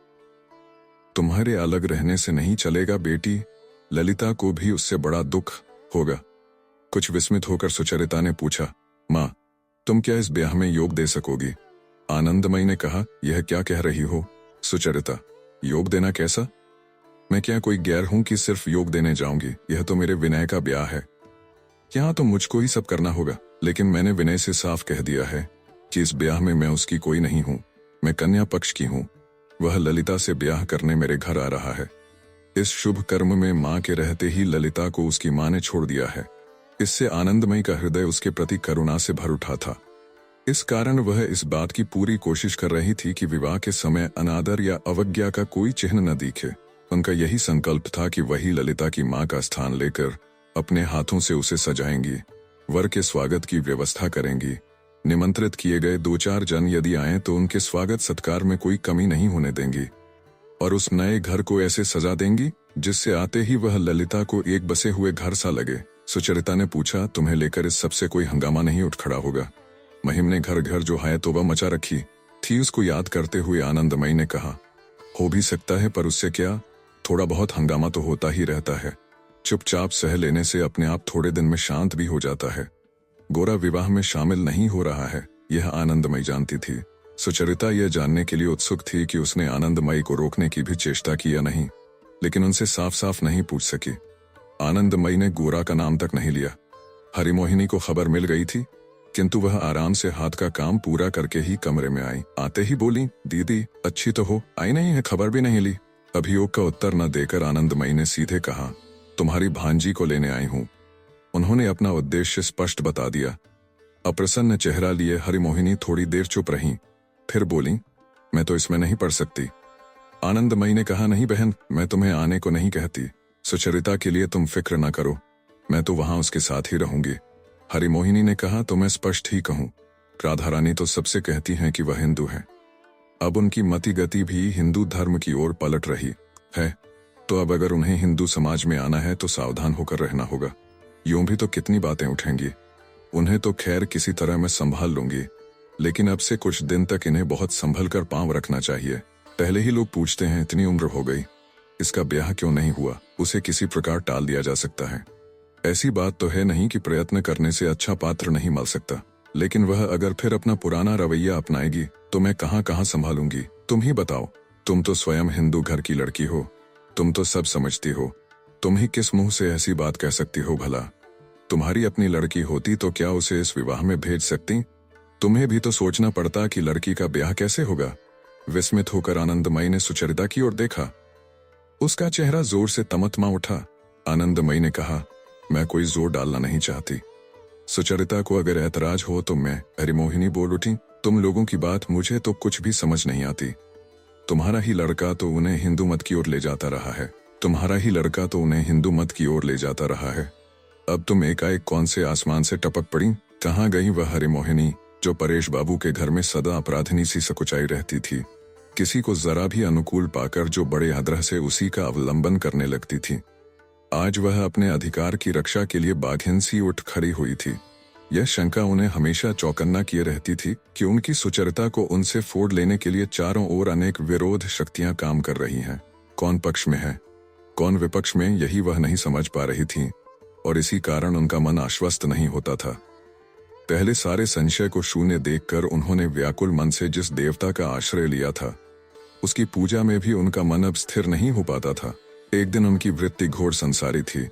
तुम्हारे अलग रहने से नहीं चलेगा बेटी, ललिता को भी उससे बड़ा दुख होगा। कुछ विस्मित होकर सुचरिता ने पूछा, माँ तुम क्या इस ब्याह में योग दे सकोगी? आनंदमयी ने कहा, यह क्या कह रही हो सुचरिता? योग देना कैसा? मैं क्या कोई गैर हूं कि सिर्फ योग देने जाऊंगी? यह तो मेरे विनय का ब्याह है, यहाँ तो मुझको ही सब करना होगा। लेकिन मैंने विनय से साफ कह दिया है कि इस ब्याह में मैं उसकी कोई नहीं हूँ, मैं कन्या पक्ष की हूँ। वह ललिता से ब्याह करने मेरे घर आ रहा है। इस शुभ कर्म में माँ के रहते ही ललिता को उसकी माँ ने छोड़ दिया है। इससे आनंदमयी का हृदय उसके प्रति करुणा से भर उठा था। इस कारण वह इस बात की पूरी कोशिश कर रही थी कि विवाह के समय अनादर या अवज्ञा का कोई चिन्ह न दिखे। उनका यही संकल्प था कि वही ललिता की माँ का स्थान लेकर अपने हाथों से उसे सजाएंगी, वर के स्वागत की व्यवस्था करेंगी। निमंत्रित किए गए 2-4 जन यदि आए तो उनके स्वागत सत्कार में कोई कमी नहीं होने देंगी और उस नए घर को ऐसे सजा देंगी जिससे आते ही वह ललिता को एक बसे हुए घर सा लगे। सुचरिता ने पूछा, तुम्हें लेकर इस सबसे कोई हंगामा नहीं उठ खड़ा होगा? महिम ने घर घर जो है तो वह मचा रखी थी, उसको याद करते हुए आनंदमयी ने कहा, हो भी सकता है, पर उससे क्या, थोड़ा बहुत हंगामा तो होता ही रहता है। चुपचाप सह लेने से अपने आप थोड़े दिन में शांत भी हो जाता है। गोरा विवाह में शामिल नहीं हो रहा है, यह आनंदमयी जानती थी। सुचरिता यह जानने के लिए उत्सुक थी कि उसने आनंदमयी को रोकने की भी चेष्टा की या नहीं, लेकिन उनसे साफ साफ नहीं पूछ सकी। आनंदमयी ने गोरा का नाम तक नहीं लिया। हरिमोहिनी को खबर मिल गई थी, किंतु वह आराम से हाथ का काम पूरा करके ही कमरे में आई। आते ही बोली, दीदी अच्छी तो हो, आई नहीं है, खबर भी नहीं ली। अभियोग का उत्तर न देकर आनंदमयी ने सीधे कहा, तुम्हारी भांजी को लेने आई हूँ। उन्होंने अपना उद्देश्य स्पष्ट बता दिया। अप्रसन्न चेहरा लिए हरिमोहिनी थोड़ी देर चुप रहीं, फिर बोली, मैं तो इसमें नहीं पढ़ सकती। आनंदमयी ने कहा, नहीं बहन, मैं तुम्हें आने को नहीं कहती। सुचरिता के लिए तुम फिक्र न करो, मैं तो वहां उसके साथ ही रहूंगी। हरिमोहिनी ने कहा, तो मैं स्पष्ट ही कहूं, राधा रानी तो सबसे कहती हैं कि वह हिंदू है। अब उनकी मति गति भी हिंदू धर्म की ओर पलट रही है, तो अब अगर उन्हें हिंदू समाज में आना है तो सावधान होकर रहना होगा। यूं भी तो कितनी बातें उठेंगी। उन्हें तो खैर किसी तरह मैं संभाल लूंगी, लेकिन अब से कुछ दिन तक इन्हें बहुत संभल कर पांव रखना चाहिए। पहले ही लोग पूछते हैं, इतनी उम्र हो गई, इसका ब्याह क्यों नहीं हुआ? उसे किसी प्रकार टाल दिया जा सकता है। ऐसी बात तो है नहीं कि प्रयत्न करने से अच्छा पात्र नहीं मिल सकता, लेकिन वह अगर फिर अपना पुराना रवैया अपनाएगी तो मैं कहां कहां संभालूंगी? तुम ही बताओ, तुम तो स्वयं हिंदू घर की लड़की हो, तुम तो सब समझती हो, तुम ही किस मुंह से ऐसी बात कह सकती हो भला? तुम्हारी अपनी लड़की होती तो क्या उसे इस विवाह में भेज सकती? तुम्हें भी तो सोचना पड़ता कि लड़की का ब्याह कैसे होगा। विस्मित होकर आनंदमयी ने सुचरिता की ओर देखा। उसका चेहरा जोर से तमतमा उठा। आनंदमयी ने कहा, मैं कोई जोर डालना नहीं चाहती। सुचरिता को अगर ऐतराज हो तो मैं। हरिमोहिनी बोल उठी, तुम लोगों की बात मुझे तो कुछ भी समझ नहीं आती। तुम्हारा ही लड़का तो उन्हें हिंदू मत की ओर ले जाता रहा है, तुम्हारा ही लड़का तो उन्हें हिंदू मत की ओर ले जाता रहा है। अब तुम एकाएक कौन से आसमान से टपक पड़ी? कहाँ गई वह हरिमोहिनी जो परेश बाबू के घर में सदा अपराधिनी सी सकुचाई रहती थी, किसी को जरा भी अनुकूल पाकर जो बड़े आग्रह से उसी का अवलंबन करने लगती थी? आज वह अपने अधिकार की रक्षा के लिए बाघिन सी उठ खड़ी हुई थी। यह शंका उन्हें हमेशा चौकन्ना किए रहती थी कि उनकी सुचरिता को उनसे फोड़ लेने के लिए चारों ओर अनेक विरोध शक्तियां काम कर रही हैं। कौन पक्ष में है, कौन विपक्ष में, यही वह नहीं समझ पा रही थी और इसी कारण उनका मन आश्वस्त नहीं होता था। पहले सारे संशय को शून्य देखकर उन्होंने व्याकुल मन से जिस देवता का आश्रय लिया था उसकी पूजा में भी उनका मन अब स्थिर नहीं हो पाता था। एक दिन उनकी वृत्ति घोर संसारी थी।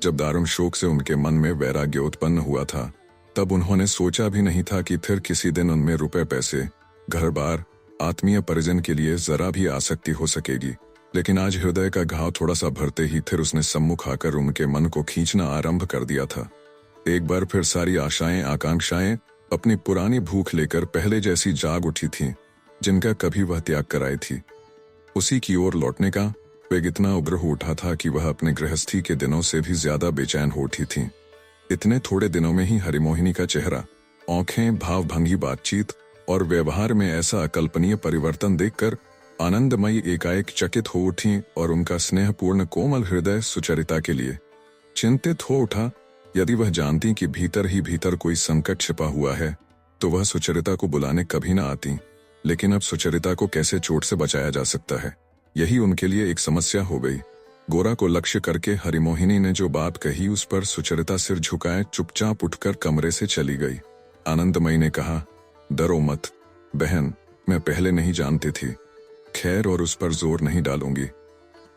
जब दारुण शोक से उनके मन में वैराग्य उत्पन्न हुआ था तब उन्होंने सोचा भी नहीं था कि फिर किसी दिन उनमें रुपए पैसे, घर बार, आत्मीय परिजन के लिए जरा भी आसक्ति हो सकेगी। लेकिन आज हृदय का घाव थोड़ा सा भरते ही फिर उसने सम्मुख आकर उनके मन को खींचना आरंभ कर दिया था। एक बार फिर सारी आशाएं आकांक्षाएं अपनी पुरानी भूख लेकर पहले जैसी जाग उठी थीं, जिनका कभी वह त्याग कराई थी। उसी की ओर लौटने का वेग इतना उग्र हो उठा था कि वह अपने गृहस्थी के दिनों से भी ज्यादा बेचैन हो उठी थी। इतने थोड़े दिनों में ही हरिमोहिनी का चेहरा, आंखें, भावभंगी बातचीत और व्यवहार में ऐसा अकल्पनीय परिवर्तन देखकर आनंदमयी एकाएक चकित हो उठी और उनका स्नेहपूर्ण कोमल हृदय सुचरिता के लिए चिंतित हो उठा। यदि वह जानती कि भीतर ही भीतर कोई संकट छिपा हुआ है तो वह सुचरिता को बुलाने कभी न आती। लेकिन अब सुचरिता को कैसे चोट से बचाया जा सकता है, यही उनके लिए एक समस्या हो गई। गोरा को लक्ष्य करके हरिमोहिनी ने जो बात कही उस पर सुचरिता सिर झुकाए चुपचाप उठकर कमरे से चली गई। आनंदमयी ने कहा, डरो मत बहन, मैं पहले नहीं जानती थी। खैर, और उस पर जोर नहीं डालूंगी।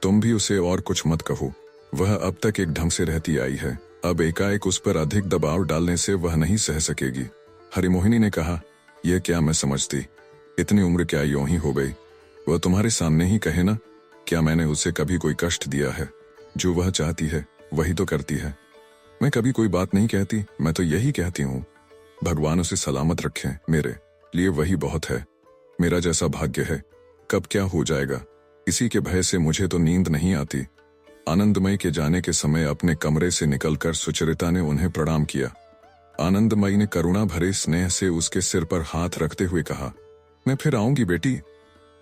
तुम भी उसे और कुछ मत कहो। वह अब तक एक ढंग से रहती आई है, अब एकाएक उस पर अधिक दबाव डालने से वह नहीं सह सकेगी। हरिमोहिनी ने कहा, यह क्या मैं समझती, इतनी उम्र क्या यूं ही हो गई। वह तुम्हारे सामने ही कहे ना, क्या मैंने उसे कभी कोई कष्ट दिया है? जो वह चाहती है वही तो करती है। मैं कभी कोई बात नहीं कहती, मैं तो यही कहती हूँ, भगवान उसे सलामत रखे, मेरे लिए वही बहुत है। मेरा जैसा भाग्य है, कब क्या हो जाएगा, इसी के भय से मुझे तो नींद नहीं आती। आनंदमयी के जाने के समय अपने कमरे से निकलकर सुचरिता ने उन्हें प्रणाम किया। आनंदमयी ने करुणा भरे स्नेह से उसके सिर पर हाथ रखते हुए कहा, मैं फिर आऊंगी बेटी,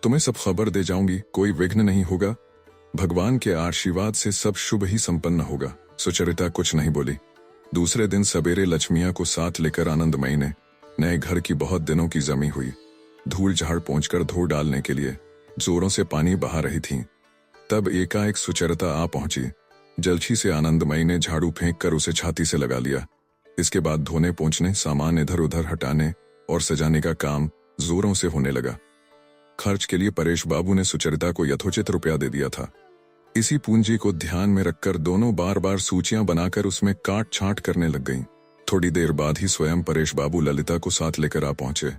तुम्हें सब खबर दे जाऊंगी, कोई विघ्न नहीं होगा। भगवान के आशीर्वाद से सब शुभ ही संपन्न होगा। सुचरिता कुछ नहीं बोली। दूसरे दिन सवेरे लक्ष्मिया को साथ लेकर आनंदमयी ने नए घर की बहुत दिनों की जमी हुई धूल झाड़ पहुंचकर धो डालने के लिए जोरों से पानी बहा रही थी। तब एकाएक सुचरिता आ पहुंची। जल्दी से आनंदमयी ने झाड़ू फेंक कर उसे छाती से लगा लिया। इसके बाद धोने पोंछने, सामान इधर उधर हटाने और सजाने का काम जोरों से होने लगा। खर्च के लिए परेश बाबू ने सुचरिता को यथोचित रुपया दे दिया था। इसी पूंजी को ध्यान में रखकर दोनों बार बार सूचियां बनाकर उसमें काट छांट करने लग गईं। थोड़ी देर बाद ही स्वयं परेश बाबू ललिता को साथ लेकर आ पहुंचे।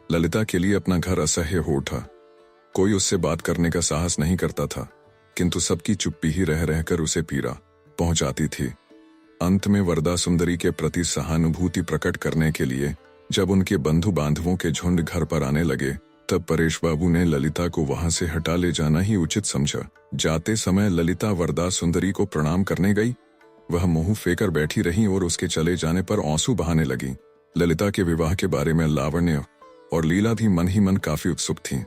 ललिता के लिए अपना घर असह्य हो उठा। कोई उससे बात करने का साहस नहीं करता था, किंतु सबकी चुप्पी ही रह रहकर उसे पीड़ा पहुंचाती थी। अंत में वरदा सुंदरी के प्रति सहानुभूति प्रकट करने के लिए जब उनके बंधु बांधवों के झुंड घर पर आने लगे तब परेश बाबू ने ललिता को वहां से हटा ले जाना ही उचित समझा। जाते समय ललिता वरदा सुंदरी को प्रणाम करने गई। वह मुंह फेंकर बैठी रही और उसके चले जाने पर आंसू बहाने लगी। ललिता के विवाह के बारे में लावण्य और लीला भी मन ही मन काफी उत्सुक थीं।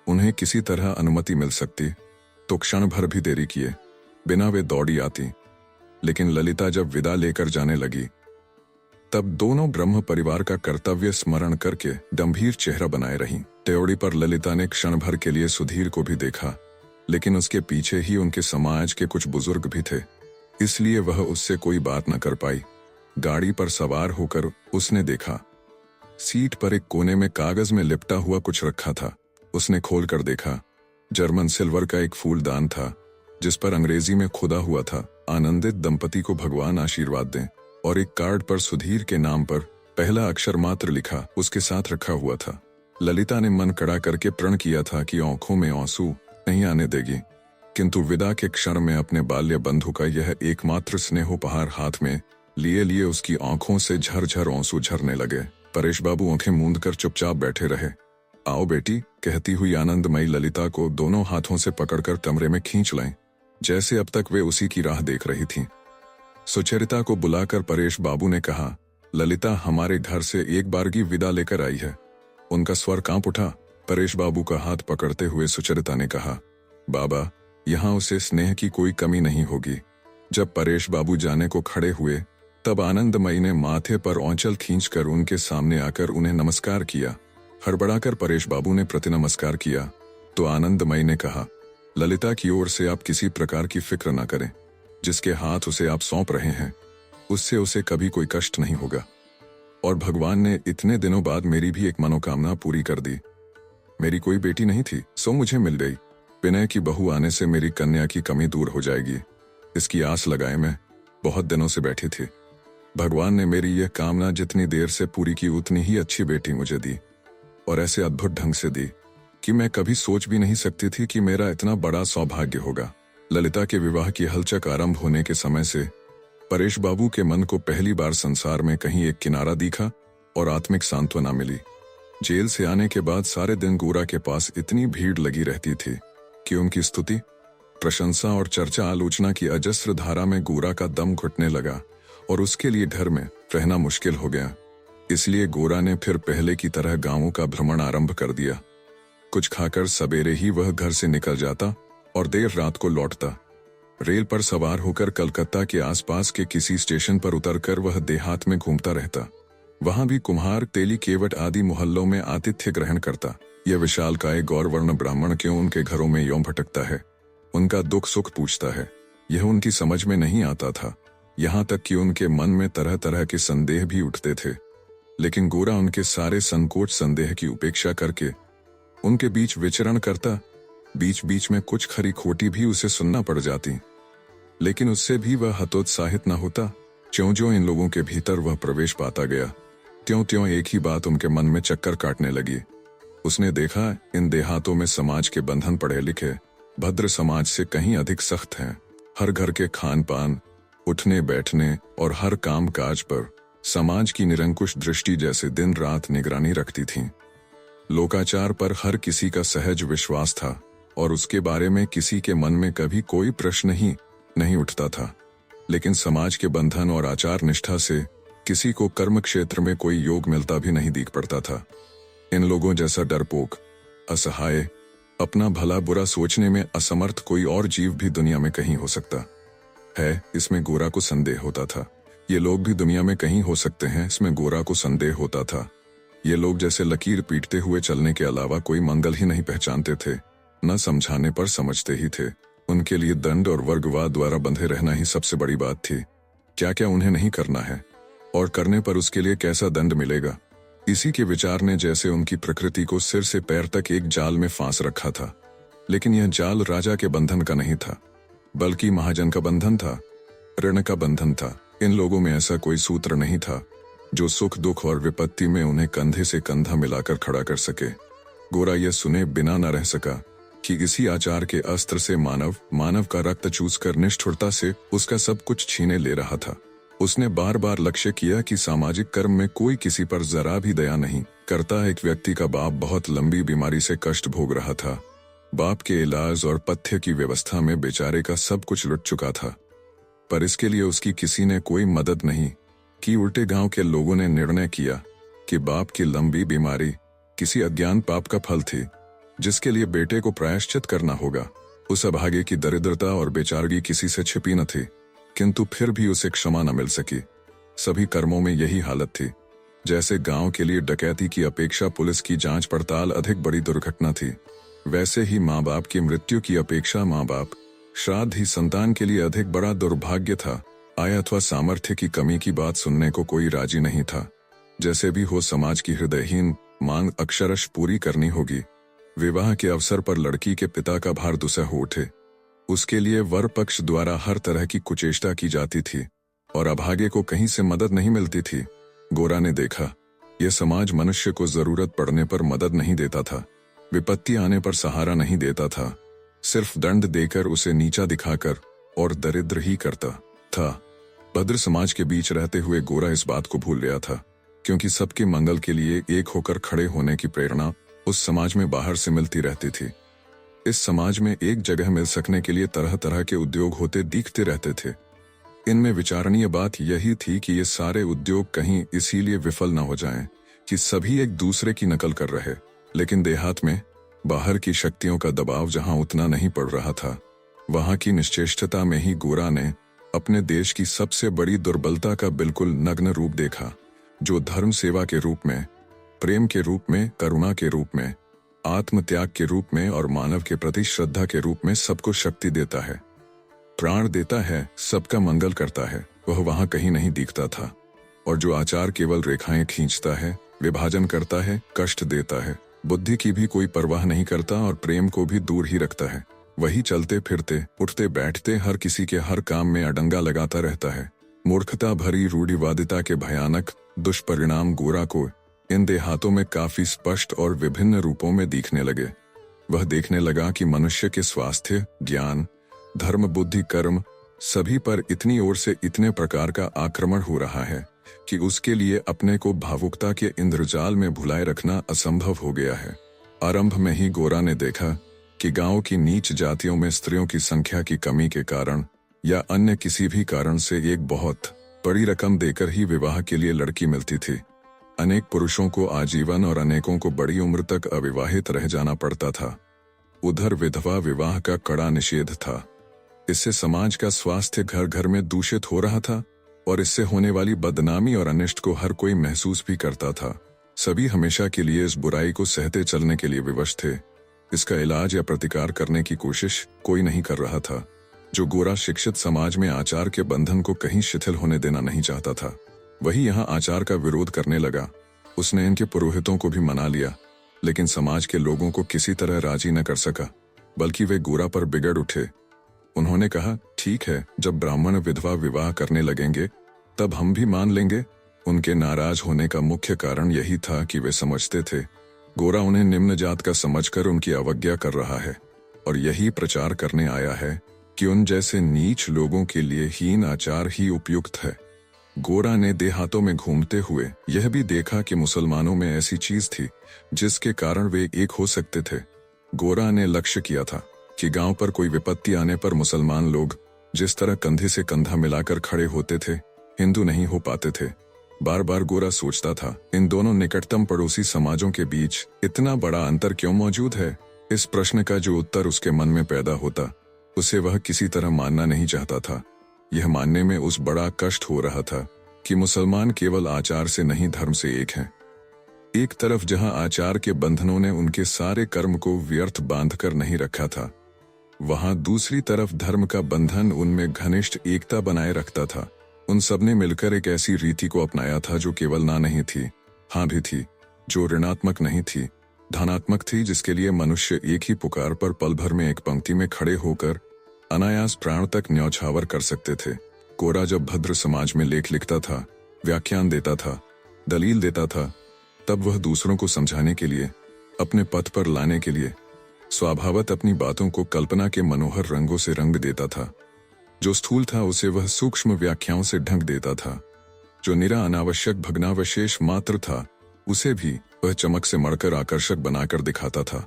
उन्हें किसी तरह अनुमति मिल सकती तो क्षण भर भी देरी किए बिना वे दौड़ी आती। लेकिन ललिता जब विदा लेकर जाने लगी तब दोनों ब्रह्म परिवार का कर्तव्य स्मरण करके गंभीर चेहरा बनाए रहीं। त्योड़ी पर ललिता ने क्षण भर के लिए सुधीर को भी देखा, लेकिन उसके पीछे ही उनके समाज के कुछ बुजुर्ग भी थे, इसलिए वह उससे कोई बात न कर पाई। गाड़ी पर सवार होकर उसने देखा सीट पर एक कोने में कागज में लिपटा हुआ कुछ रखा था। उसने खोल कर देखा। जर्मन सिल्वर का एक फूलदान था जिस पर अंग्रेजी में खुदा हुआ था, आनंदित दंपति को भगवान आशीर्वाद दें, और एक कार्ड पर सुधीर के नाम पर पहला अक्षर मात्र लिखा उसके साथ रखा हुआ था। ललिता ने मन कड़ा करके प्रण किया था कि आंखों में आंसू नहीं आने देगी, किंतु विदा के क्षण में अपने बाल्य बंधु का यह एकमात्र स्नेहोपहार हाथ में लिए लिए उसकी आंखों से झरझर आंसू झरने लगे। परेश बाबू आंखें मूंद कर चुपचाप बैठे रहे। आओ बेटी, कहती हुई आनंदमयी ललिता को दोनों हाथों से पकड़कर कमरे में खींच लाईं, जैसे अब तक वे उसी की राह देख रही थीं। सुचरिता को बुलाकर परेश बाबू ने कहा, ललिता हमारे घर से एक बारगी विदा लेकर आई है। उनका स्वर कांप उठा। परेश बाबू का हाथ पकड़ते हुए सुचरिता ने कहा, बाबा, यहाँ उसे स्नेह की कोई कमी नहीं होगी। जब परेश बाबू जाने को खड़े हुए तब आनंदमयी ने माथे पर औंचल खींचकर उनके सामने आकर उन्हें नमस्कार किया। हड़बड़ाकर परेश बाबू ने प्रति नमस्कार किया तो आनंदमयी ने कहा, ललिता की ओर से आप किसी प्रकार की फिक्र न करें। जिसके हाथ उसे आप सौंप रहे हैं उससे उसे कभी कोई कष्ट नहीं होगा। और भगवान ने इतने दिनों बाद मेरी भी एक मनोकामना पूरी कर दी। मेरी कोई बेटी नहीं थी, सो मुझे मिल गई। विनय की बहू आने से मेरी कन्या की कमी दूर हो जाएगी, इसकी आस लगाए मैं बहुत दिनों से बैठी थी। भगवान ने मेरी यह कामना जितनी देर से पूरी की उतनी ही अच्छी बेटी मुझे दी, और ऐसे अद्भुत ढंग से दी कि मैं कभी सोच भी नहीं सकती थी कि मेरा इतना बड़ा सौभाग्य होगा। ललिता के विवाह की हलचक आरंभ होने के समय से परेश बाबू के मन को पहली बार संसार में कहीं एक किनारा दिखा और आत्मिक सांत्वना मिली। जेल से आने के बाद सारे दिन गोरा के पास इतनी भीड़ लगी रहती थी कि उनकी स्तुति, प्रशंसा और चर्चा आलोचना की अजस्र धारा में गोरा का दम घुटने लगा और उसके लिए घर में रहना मुश्किल हो गया। इसलिए गोरा ने फिर पहले की तरह गांवों का भ्रमण आरंभ कर दिया। कुछ खाकर सवेरे ही वह घर से निकल जाता और देर रात को लौटता। रेल पर सवार होकर कलकत्ता के आसपास के किसी स्टेशन पर उतरकर वह देहात में घूमता रहता। वहां भी कुम्हार, तेली, केवट आदि मोहल्लों में आतिथ्य ग्रहण करता। यह विशालकाय गौरवर्ण ब्राह्मण क्यों उनके घरों में यों भटकता है, उनका दुख सुख पूछता है, यह उनकी समझ में नहीं आता था। यहाँ तक कि उनके मन में तरह तरह के संदेह भी उठते थे, लेकिन गोरा उनके सारे संकोच संदेह की उपेक्षा करके उनके बीच विचरण करता। बीच बीच में कुछ खरी खोटी भी उसे सुनना पड़ जाती, लेकिन उससे भी वह हतोत्साहित न होता। ज्यों ज्यों इन लोगों के भीतर वह प्रवेश पाता गया, त्यों त्यों एक ही बात उनके मन में चक्कर काटने लगी। उसने देखा इन देहातों में समाज के बंधन पढ़े लिखे भद्र समाज से कहीं अधिक सख्त हैं। हर घर के खान पान, उठने बैठने और हर काम काज पर समाज की निरंकुश दृष्टि जैसे दिन रात निगरानी रखती थी। लोकाचार पर हर किसी का सहज विश्वास था और उसके बारे में किसी के मन में कभी कोई प्रश्न ही नहीं उठता था। लेकिन समाज के बंधन और आचार निष्ठा से किसी को कर्म क्षेत्र में कोई योग मिलता भी नहीं दिख पड़ता था। इन लोगों जैसा डरपोक, असहाय, अपना भला बुरा सोचने में असमर्थ कोई और जीव भी दुनिया में कहीं हो सकता है, इसमें गोरा को संदेह होता था। ये लोग भी दुनिया में कहीं हो सकते हैं, इसमें गोरा को संदेह होता था। ये लोग जैसे लकीर पीटते हुए चलने के अलावा कोई मंगल ही नहीं पहचानते थे, न समझाने पर समझते ही थे। उनके लिए दंड और वर्गवाद द्वारा बंधे रहना ही सबसे बड़ी बात थी। क्या क्या उन्हें नहीं करना है और करने पर उसके लिए कैसा दंड मिलेगा, इसी के विचार ने जैसे उनकी प्रकृति को सिर से पैर तक एक जाल में फांस रखा था। लेकिन यह जाल राजा के बंधन का नहीं था, बल्कि महाजन का बंधन था, ऋण का बंधन था। इन लोगों में ऐसा कोई सूत्र नहीं था जो सुख दुख और विपत्ति में उन्हें कंधे से कंधा मिलाकर खड़ा कर सके। गोरा यह सुने बिना न रह सका कि इसी आचार के अस्त्र से मानव का रक्त चूसकर निष्ठुरता से उसका सब कुछ छीने ले रहा था। उसने बार बार लक्ष्य किया कि सामाजिक कर्म में कोई किसी पर जरा भी दया नहीं करता। एक व्यक्ति का बाप बहुत लंबी बीमारी से कष्ट भोग रहा था। बाप के इलाज और पथ्य की व्यवस्था में बेचारे का सब कुछ लुट चुका था, पर इसके लिए उसकी किसी ने कोई मदद नहीं की। उल्टे गांव के लोगों ने निर्णय किया कि बाप की लंबी बीमारी किसी अज्ञान पाप का फल थी, जिसके लिए बेटे को प्रायश्चित करना होगा। उस अभागे की दरिद्रता और बेचारगी किसी से छिपी न थी, किंतु फिर भी उसे क्षमा न मिल सकी। सभी कर्मों में यही हालत थी। जैसे गांव के लिए डकैती की अपेक्षा पुलिस की जांच पड़ताल अधिक बड़ी दुर्घटना थी, वैसे ही माँ बाप की मृत्यु की अपेक्षा माँ बाप श्राद्ध ही संतान के लिए अधिक बड़ा दुर्भाग्य था। आय अथवा सामर्थ्य की कमी की बात सुनने को कोई राजी नहीं था। जैसे भी हो समाज की हृदयहीन मांग अक्षरश पूरी करनी होगी। विवाह के अवसर पर लड़की के पिता का भार दुसह हो उठे। उसके लिए वर पक्ष द्वारा हर तरह की कुचेष्टा की जाती थी और अभागे को कहीं से मदद नहीं मिलती थी। गोरा ने देखा, यह समाज मनुष्य को जरूरत पड़ने पर मदद नहीं देता था, विपत्ति आने पर सहारा नहीं देता था, सिर्फ दंड देकर उसे नीचा दिखाकर और दरिद्र ही करता था। भद्र समाज के बीच रहते हुए गोरा इस बात को भूल गया था, क्योंकि सबके मंगल के लिए एक होकर खड़े होने की प्रेरणा उस समाज में बाहर से मिलती रहती थी। इस समाज में एक जगह मिल सकने के लिए तरह तरह के उद्योग होते दिखते रहते थे। इनमें विचारणीय बात यही थी कि ये सारे उद्योग कहीं इसीलिए विफल न हो जाएं कि सभी एक दूसरे की नकल कर रहे। लेकिन देहात में बाहर की शक्तियों का दबाव जहां उतना नहीं पड़ रहा था, वहां की निश्चेष्टता में ही गोरा ने अपने देश की सबसे बड़ी दुर्बलता का बिल्कुल नग्न रूप देखा, जो धर्म सेवा के रूप में, प्रेम के रूप में, करुणा के रूप में, आत्मत्याग के रूप में और मानव के प्रति श्रद्धा के रूप में सबको शक्ति देता है, प्राण देता है, सबका मंगल करता है, वह वहां कहीं नहीं दिखता था। और जो आचार केवल रेखाएं खींचता है, विभाजन करता है, कष्ट देता है, बुद्धि की भी कोई परवाह नहीं करता और प्रेम को भी दूर ही रखता है, वही चलते फिरते, उठते बैठते हर किसी के हर काम में अडंगा लगाता रहता है। मूर्खता भरी रूढ़िवादिता के भयानक दुष्परिणाम गोरा को इन देहातों में काफी स्पष्ट और विभिन्न रूपों में दिखने लगे। वह देखने लगा कि मनुष्य के स्वास्थ्य, ज्ञान, धर्म, बुद्धि, कर्म सभी पर इतनी ओर से इतने प्रकार का आक्रमण हो रहा है कि उसके लिए अपने को भावुकता के इंद्रजाल में भुलाए रखना असंभव हो गया है। आरंभ में ही गोरा ने देखा कि गांव की नीच जातियों में स्त्रियों की संख्या की कमी के कारण या अन्य किसी भी कारण से एक बहुत बड़ी रकम देकर ही विवाह के लिए लड़की मिलती थी। अनेक पुरुषों को आजीवन और अनेकों को बड़ी उम्र तक अविवाहित रह जाना पड़ता था। उधर विधवा विवाह का कड़ा निषेध था। इससे समाज का स्वास्थ्य घर घर में दूषित हो रहा था और इससे होने वाली बदनामी और अनिष्ट को हर कोई महसूस भी करता था। सभी हमेशा के लिए इस बुराई को सहते चलने के लिए विवश थे। इसका इलाज या प्रतिकार करने की कोशिश कोई नहीं कर रहा था। जो गोरा शिक्षित समाज में आचार के बंधन को कहीं शिथिल होने देना नहीं चाहता था, वही यहाँ आचार का विरोध करने लगा। उसने इनके पुरोहितों को भी मना लिया, लेकिन समाज के लोगों को किसी तरह राजी न कर सका, बल्कि वे गोरा पर बिगड़ उठे। उन्होंने कहा, ठीक है, जब ब्राह्मण विधवा विवाह करने लगेंगे तब हम भी मान लेंगे। उनके नाराज होने का मुख्य कारण यही था कि वे समझते थे गोरा उन्हें निम्न जात का समझकर उनकी अवज्ञा कर रहा है और यही प्रचार करने आया है कि उन जैसे नीच लोगों के लिए हीन आचार ही उपयुक्त है। गोरा ने देहातों में घूमते हुए यह भी देखा कि मुसलमानों में ऐसी चीज थी जिसके कारण वे एक हो सकते थे। गोरा ने लक्ष्य किया था कि गांव पर कोई विपत्ति आने पर मुसलमान लोग जिस तरह कंधे से कंधा मिलाकर खड़े होते थे, हिंदू नहीं हो पाते थे। बार बार गोरा सोचता था, इन दोनों निकटतम पड़ोसी समाजों के बीच इतना बड़ा अंतर क्यों मौजूद है? इस प्रश्न का जो उत्तर उसके मन में पैदा होता, उसे वह किसी तरह मानना नहीं चाहता था। यह मानने में उस बड़ा कष्ट हो रहा था कि मुसलमान केवल आचार से नहीं धर्म से एक हैं। एक तरफ जहां आचार के बंधनों ने उनके सारे कर्म को व्यर्थ बांधकर नहीं रखा था, वहां दूसरी तरफ धर्म का बंधन उनमें घनिष्ठ एकता बनाए रखता था। उन सबने मिलकर एक ऐसी रीति को अपनाया था जो केवल ना नहीं थी, हाँ भी थी, जो ऋणात्मक नहीं थी, धनात्मक थी, जिसके लिए मनुष्य एक ही पुकार पर पल भर में एक पंक्ति में खड़े होकर अनायास प्राण तक न्यौछावर कर सकते थे। गोरा जब भद्र समाज में लेख लिखता था, व्याख्यान देता था, दलील देता था, तब वह दूसरों को समझाने के लिए, अपने पथ पर लाने के लिए स्वभावत अपनी बातों को कल्पना के मनोहर रंगों से रंग देता था। जो स्थूल था उसे वह सूक्ष्म व्याख्याओं से ढंक देता था। जो निरा अनावश्यक भग्नावशेष मात्र था, उसे भी वह चमक से मढ़कर आकर्षक बनाकर दिखाता था।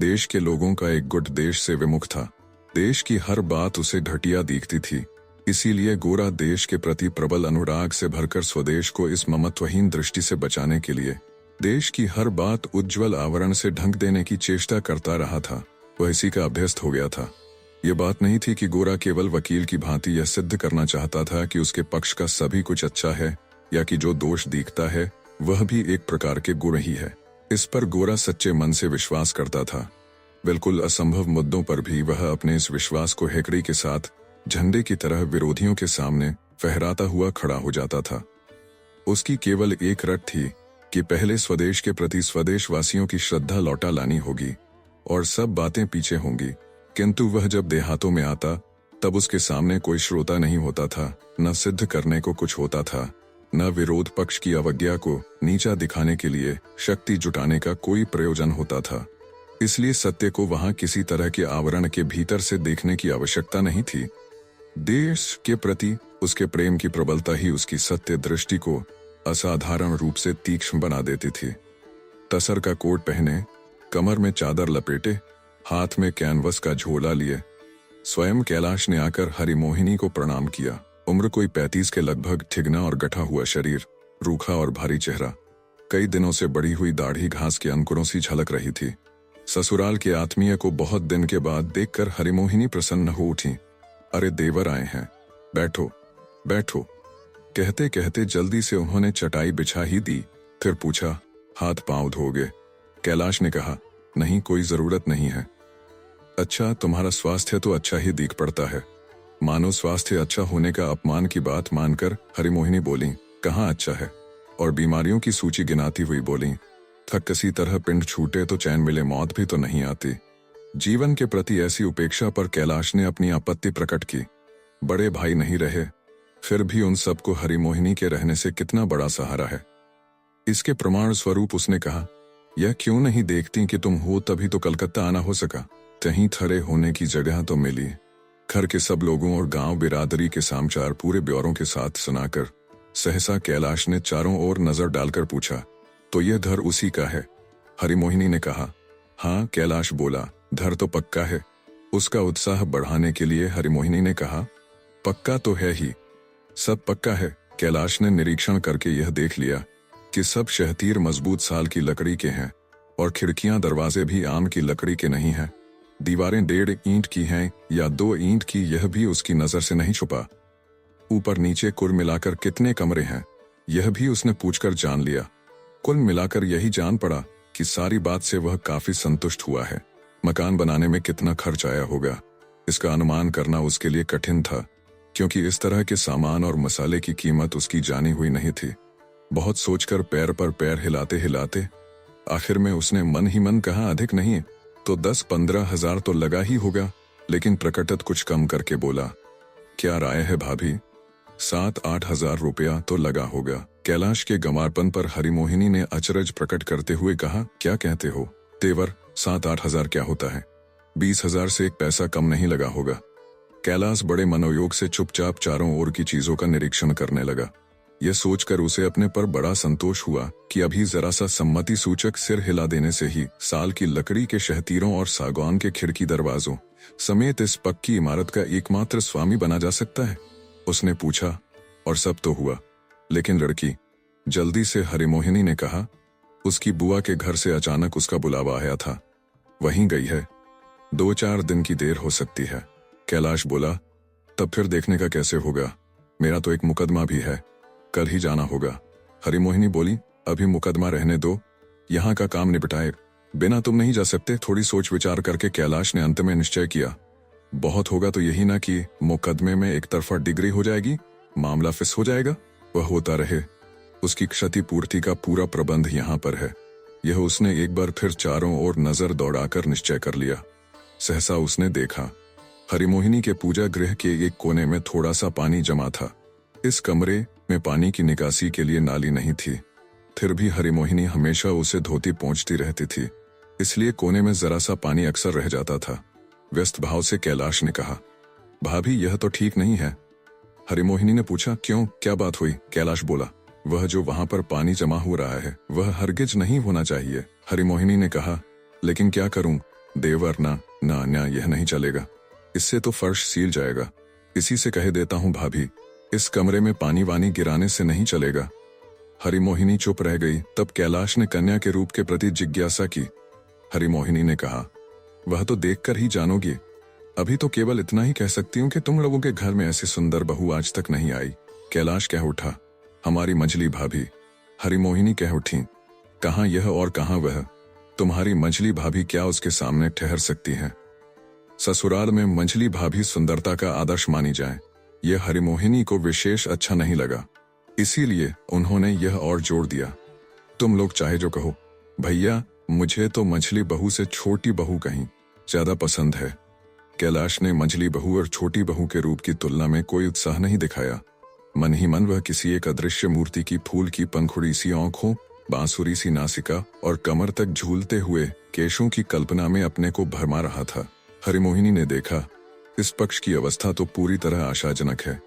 देश के लोगों का एक गुट देश से विमुख था। देश की हर बात उसे घटिया दिखती थी। इसीलिए गोरा देश के प्रति प्रबल अनुराग से भरकर स्वदेश को इस ममत्वहीन दृष्टि से बचाने के लिए देश की हर बात उज्ज्वल आवरण से ढंक देने की चेष्टा करता रहा था। वह इसी का अभ्यस्त हो गया था। यह बात नहीं थी कि गोरा केवल वकील की भांति यह सिद्ध करना चाहता था कि उसके पक्ष का सभी कुछ अच्छा है, या कि जो दोष दिखता है वह भी एक प्रकार के गुण ही है। इस पर गोरा सच्चे मन से विश्वास करता था। बिल्कुल असंभव मुद्दों पर भी वह अपने इस विश्वास को हेकड़ी के साथ झंडे की तरह विरोधियों के सामने फहराता हुआ खड़ा हो जाता था। उसकी केवल एक रट थी कि पहले स्वदेश के प्रति स्वदेशवासियों की श्रद्धा लौटा लानी होगी और सब बातें पीछे होंगी। किंतु वह जब देहातों में आता तब उसके सामने कोई श्रोता नहीं होता था, न सिद्ध करने को कुछ होता था, न विरोध पक्ष की अवज्ञा को नीचा दिखाने के लिए शक्ति जुटाने का कोई प्रयोजन होता था। इसलिए सत्य को वहां किसी तरह के आवरण के भीतर से देखने की आवश्यकता नहीं थी। देश के प्रति उसके प्रेम की प्रबलता ही उसकी सत्य दृष्टि को असाधारण रूप से तीक्ष्ण बना देती थी। तसर का कोट पहने, कमर में चादर लपेटे, हाथ में कैनवस का झोला लिए स्वयं कैलाश ने आकर हरिमोहिनी को प्रणाम किया। उम्र कोई 35 के लगभग, ठिगना और गठा हुआ शरीर, रूखा और भारी चेहरा, कई दिनों से बढ़ी हुई दाढ़ी घास के अंकुरों सी झलक रही थी। ससुराल के आत्मीय को बहुत दिन के बाद देखकर हरिमोहिनी प्रसन्न हो उठी। अरे देवर आए हैं, बैठो बैठो। कहते कहते जल्दी से उन्होंने चटाई बिछा ही दी। फिर पूछा, हाथ पांव धोगे? कैलाश ने कहा, नहीं, कोई जरूरत नहीं है। अच्छा, तुम्हारा स्वास्थ्य तो अच्छा ही दिख पड़ता है। मानो स्वास्थ्य अच्छा होने का अपमान की बात मानकर हरिमोहिनी बोली, कहाँ अच्छा है, और बीमारियों की सूची गिनाती हुई बोली, थक किसी तरह पिंड छूटे तो चैन मिले, मौत भी तो नहीं आती। जीवन के प्रति ऐसी उपेक्षा पर कैलाश ने अपनी आपत्ति प्रकट की। बड़े भाई नहीं रहे, फिर भी उन सबको हरिमोहिनी के रहने से कितना बड़ा सहारा है। इसके प्रमाण स्वरूप उसने कहा, यह क्यों नहीं देखती कि तुम हो तभी तो कलकत्ता आना हो सका। कहीं थरे होने की जगह तो मिली। घर के सब लोगों और गांव बिरादरी के समाचार पूरे ब्यौरों के साथ सुनाकर सहसा कैलाश ने चारों ओर नजर डालकर पूछा, तो यह घर उसी का है? हरिमोहिनी ने कहा, हाँ। कैलाश बोला, घर तो पक्का है। उसका उत्साह बढ़ाने के लिए हरिमोहिनी ने कहा, पक्का तो है ही, सब पक्का है। कैलाश ने निरीक्षण करके यह देख लिया कि सब शहतीर मजबूत साल की लकड़ी के हैं और खिड़कियां दरवाजे भी आम की लकड़ी के नहीं हैं। दीवारें 1.5 ईंट की हैं या 2 ईंट की, यह भी उसकी नजर से नहीं छुपा। ऊपर नीचे कुल मिलाकर कितने कमरे हैं, यह भी उसने पूछकर जान लिया। कुल मिलाकर यही जान पड़ा कि सारी बात से वह काफी संतुष्ट हुआ है। मकान बनाने में कितना खर्च आया होगा, इसका अनुमान करना उसके लिए कठिन था, क्योंकि इस तरह के सामान और मसाले की कीमत उसकी जानी हुई नहीं थी। बहुत सोचकर पैर पर पैर हिलाते हिलाते आखिर में उसने मन ही मन कहा, अधिक नहीं तो 10-15 हजार तो लगा ही होगा, लेकिन प्रकटत कुछ कम करके बोला, क्या राय है भाभी? 7-8 हजार रुपया तो लगा होगा। कैलाश के गंवारपन पर हरिमोहिनी ने अचरज प्रकट करते हुए कहा, क्या कहते हो तेवर, 7-8 हजार क्या होता है? 20 हजार से एक पैसा कम नहीं लगा होगा। कैलाश बड़े मनोयोग से चुपचाप चारों ओर की चीजों का निरीक्षण करने लगा। यह सोचकर उसे अपने पर बड़ा संतोष हुआ कि अभी जरा सा सम्मति सूचक सिर हिला देने से ही साल की लकड़ी के शहतीरों और सागौन के खिड़की दरवाजों समेत इस पक्की इमारत का एकमात्र स्वामी बना जा सकता है। उसने पूछा, और सब तो हुआ, लेकिन लड़की? जल्दी से हरिमोहिनी ने कहा, उसकी बुआ के घर से अचानक उसका बुलावा आया था, वहीं गई है। 2-4 दिन की देर हो सकती है। कैलाश बोला, तब फिर देखने का कैसे होगा? मेरा तो एक मुकदमा भी है, कल ही जाना होगा। हरिमोहिनी बोली, अभी मुकदमा रहने दो, यहाँ का काम निपटाए बिना तुम नहीं जा सकते। थोड़ी सोच विचार करके कैलाश ने अंत में निश्चय किया, बहुत होगा तो यही ना कि मुकदमे में एक तरफा डिग्री हो जाएगी, मामला फिस हो जाएगा। वह होता रहे, उसकी क्षतिपूर्ति का पूरा प्रबंध यहाँ पर है। यह उसने एक बार फिर चारों ओर नजर दौड़ाकर निश्चय कर लिया। सहसा उसने देखा, हरिमोहिनी के पूजा गृह के एक कोने में थोड़ा सा पानी जमा था। इस कमरे में पानी की निकासी के लिए नाली नहीं थी, फिर भी हरिमोहिनी हमेशा उसे धोती पोंछती रहती थी, इसलिए कोने में जरा सा पानी अक्सर रह जाता था। व्यस्त भाव से कैलाश ने कहा, भाभी यह तो ठीक नहीं है। हरिमोहिनी ने पूछा, क्यों, क्या बात हुई? कैलाश बोला, वह जो वहां पर पानी जमा हो रहा है वह हरगिज नहीं होना चाहिए। हरिमोहिनी ने कहा, लेकिन क्या करूं देवर, ना यह नहीं चलेगा, इससे तो फर्श सील जाएगा। इसी से कह देता हूं भाभी, इस कमरे में पानी वानी गिराने से नहीं चलेगा। हरिमोहिनी चुप रह गई। तब कैलाश ने कन्या के रूप के प्रति जिज्ञासा की। हरिमोहिनी ने कहा, वह तो देखकर ही जानोगी, अभी तो केवल इतना ही कह सकती हूँ कि तुम लोगों के घर में ऐसी सुंदर बहू आज तक नहीं आई। कैलाश कह उठा, हमारी मंझली भाभी। हरिमोहिनी कह उठी, कहाँ यह और कहाँ वह? तुम्हारी मंझली भाभी क्या उसके सामने ठहर सकती है? ससुराल में मंझली भाभी सुंदरता का आदर्श मानी जाए, यह हरिमोहिनी को विशेष अच्छा नहीं लगा, इसीलिए उन्होंने यह और जोड़ दिया, तुम लोग चाहे जो कहो भैया, मुझे तो मंझली बहू से छोटी बहू कहीं ज्यादा पसंद है। कैलाश ने मंझली बहू और छोटी बहू के रूप की तुलना में कोई उत्साह नहीं दिखाया। मन ही मन वह किसी एक अदृश्य मूर्ति की फूल की पंखुड़ी सी आंखों, बांसुरी सी नासिका और कमर तक झूलते हुए केशों की कल्पना में अपने को भरमा रहा था। हरिमोहिनी ने देखा, इस पक्ष की अवस्था तो पूरी तरह आशाजनक है।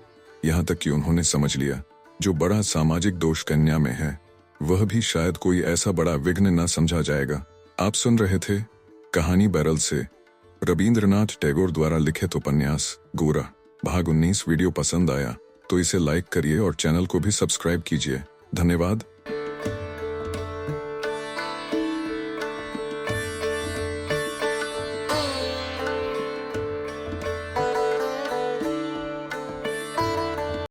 यहाँ तक कि उन्होंने समझ लिया, जो बड़ा सामाजिक दोष कन्या में है वह भी शायद कोई ऐसा बड़ा विघ्न न समझा जाएगा। आप सुन रहे थे कहानी बैरल से रबींद्रनाथ टैगोर द्वारा लिखित उपन्यास गोरा, भाग 19। वीडियो पसंद आया तो इसे लाइक करिए और चैनल को भी सब्सक्राइब कीजिए। धन्यवाद।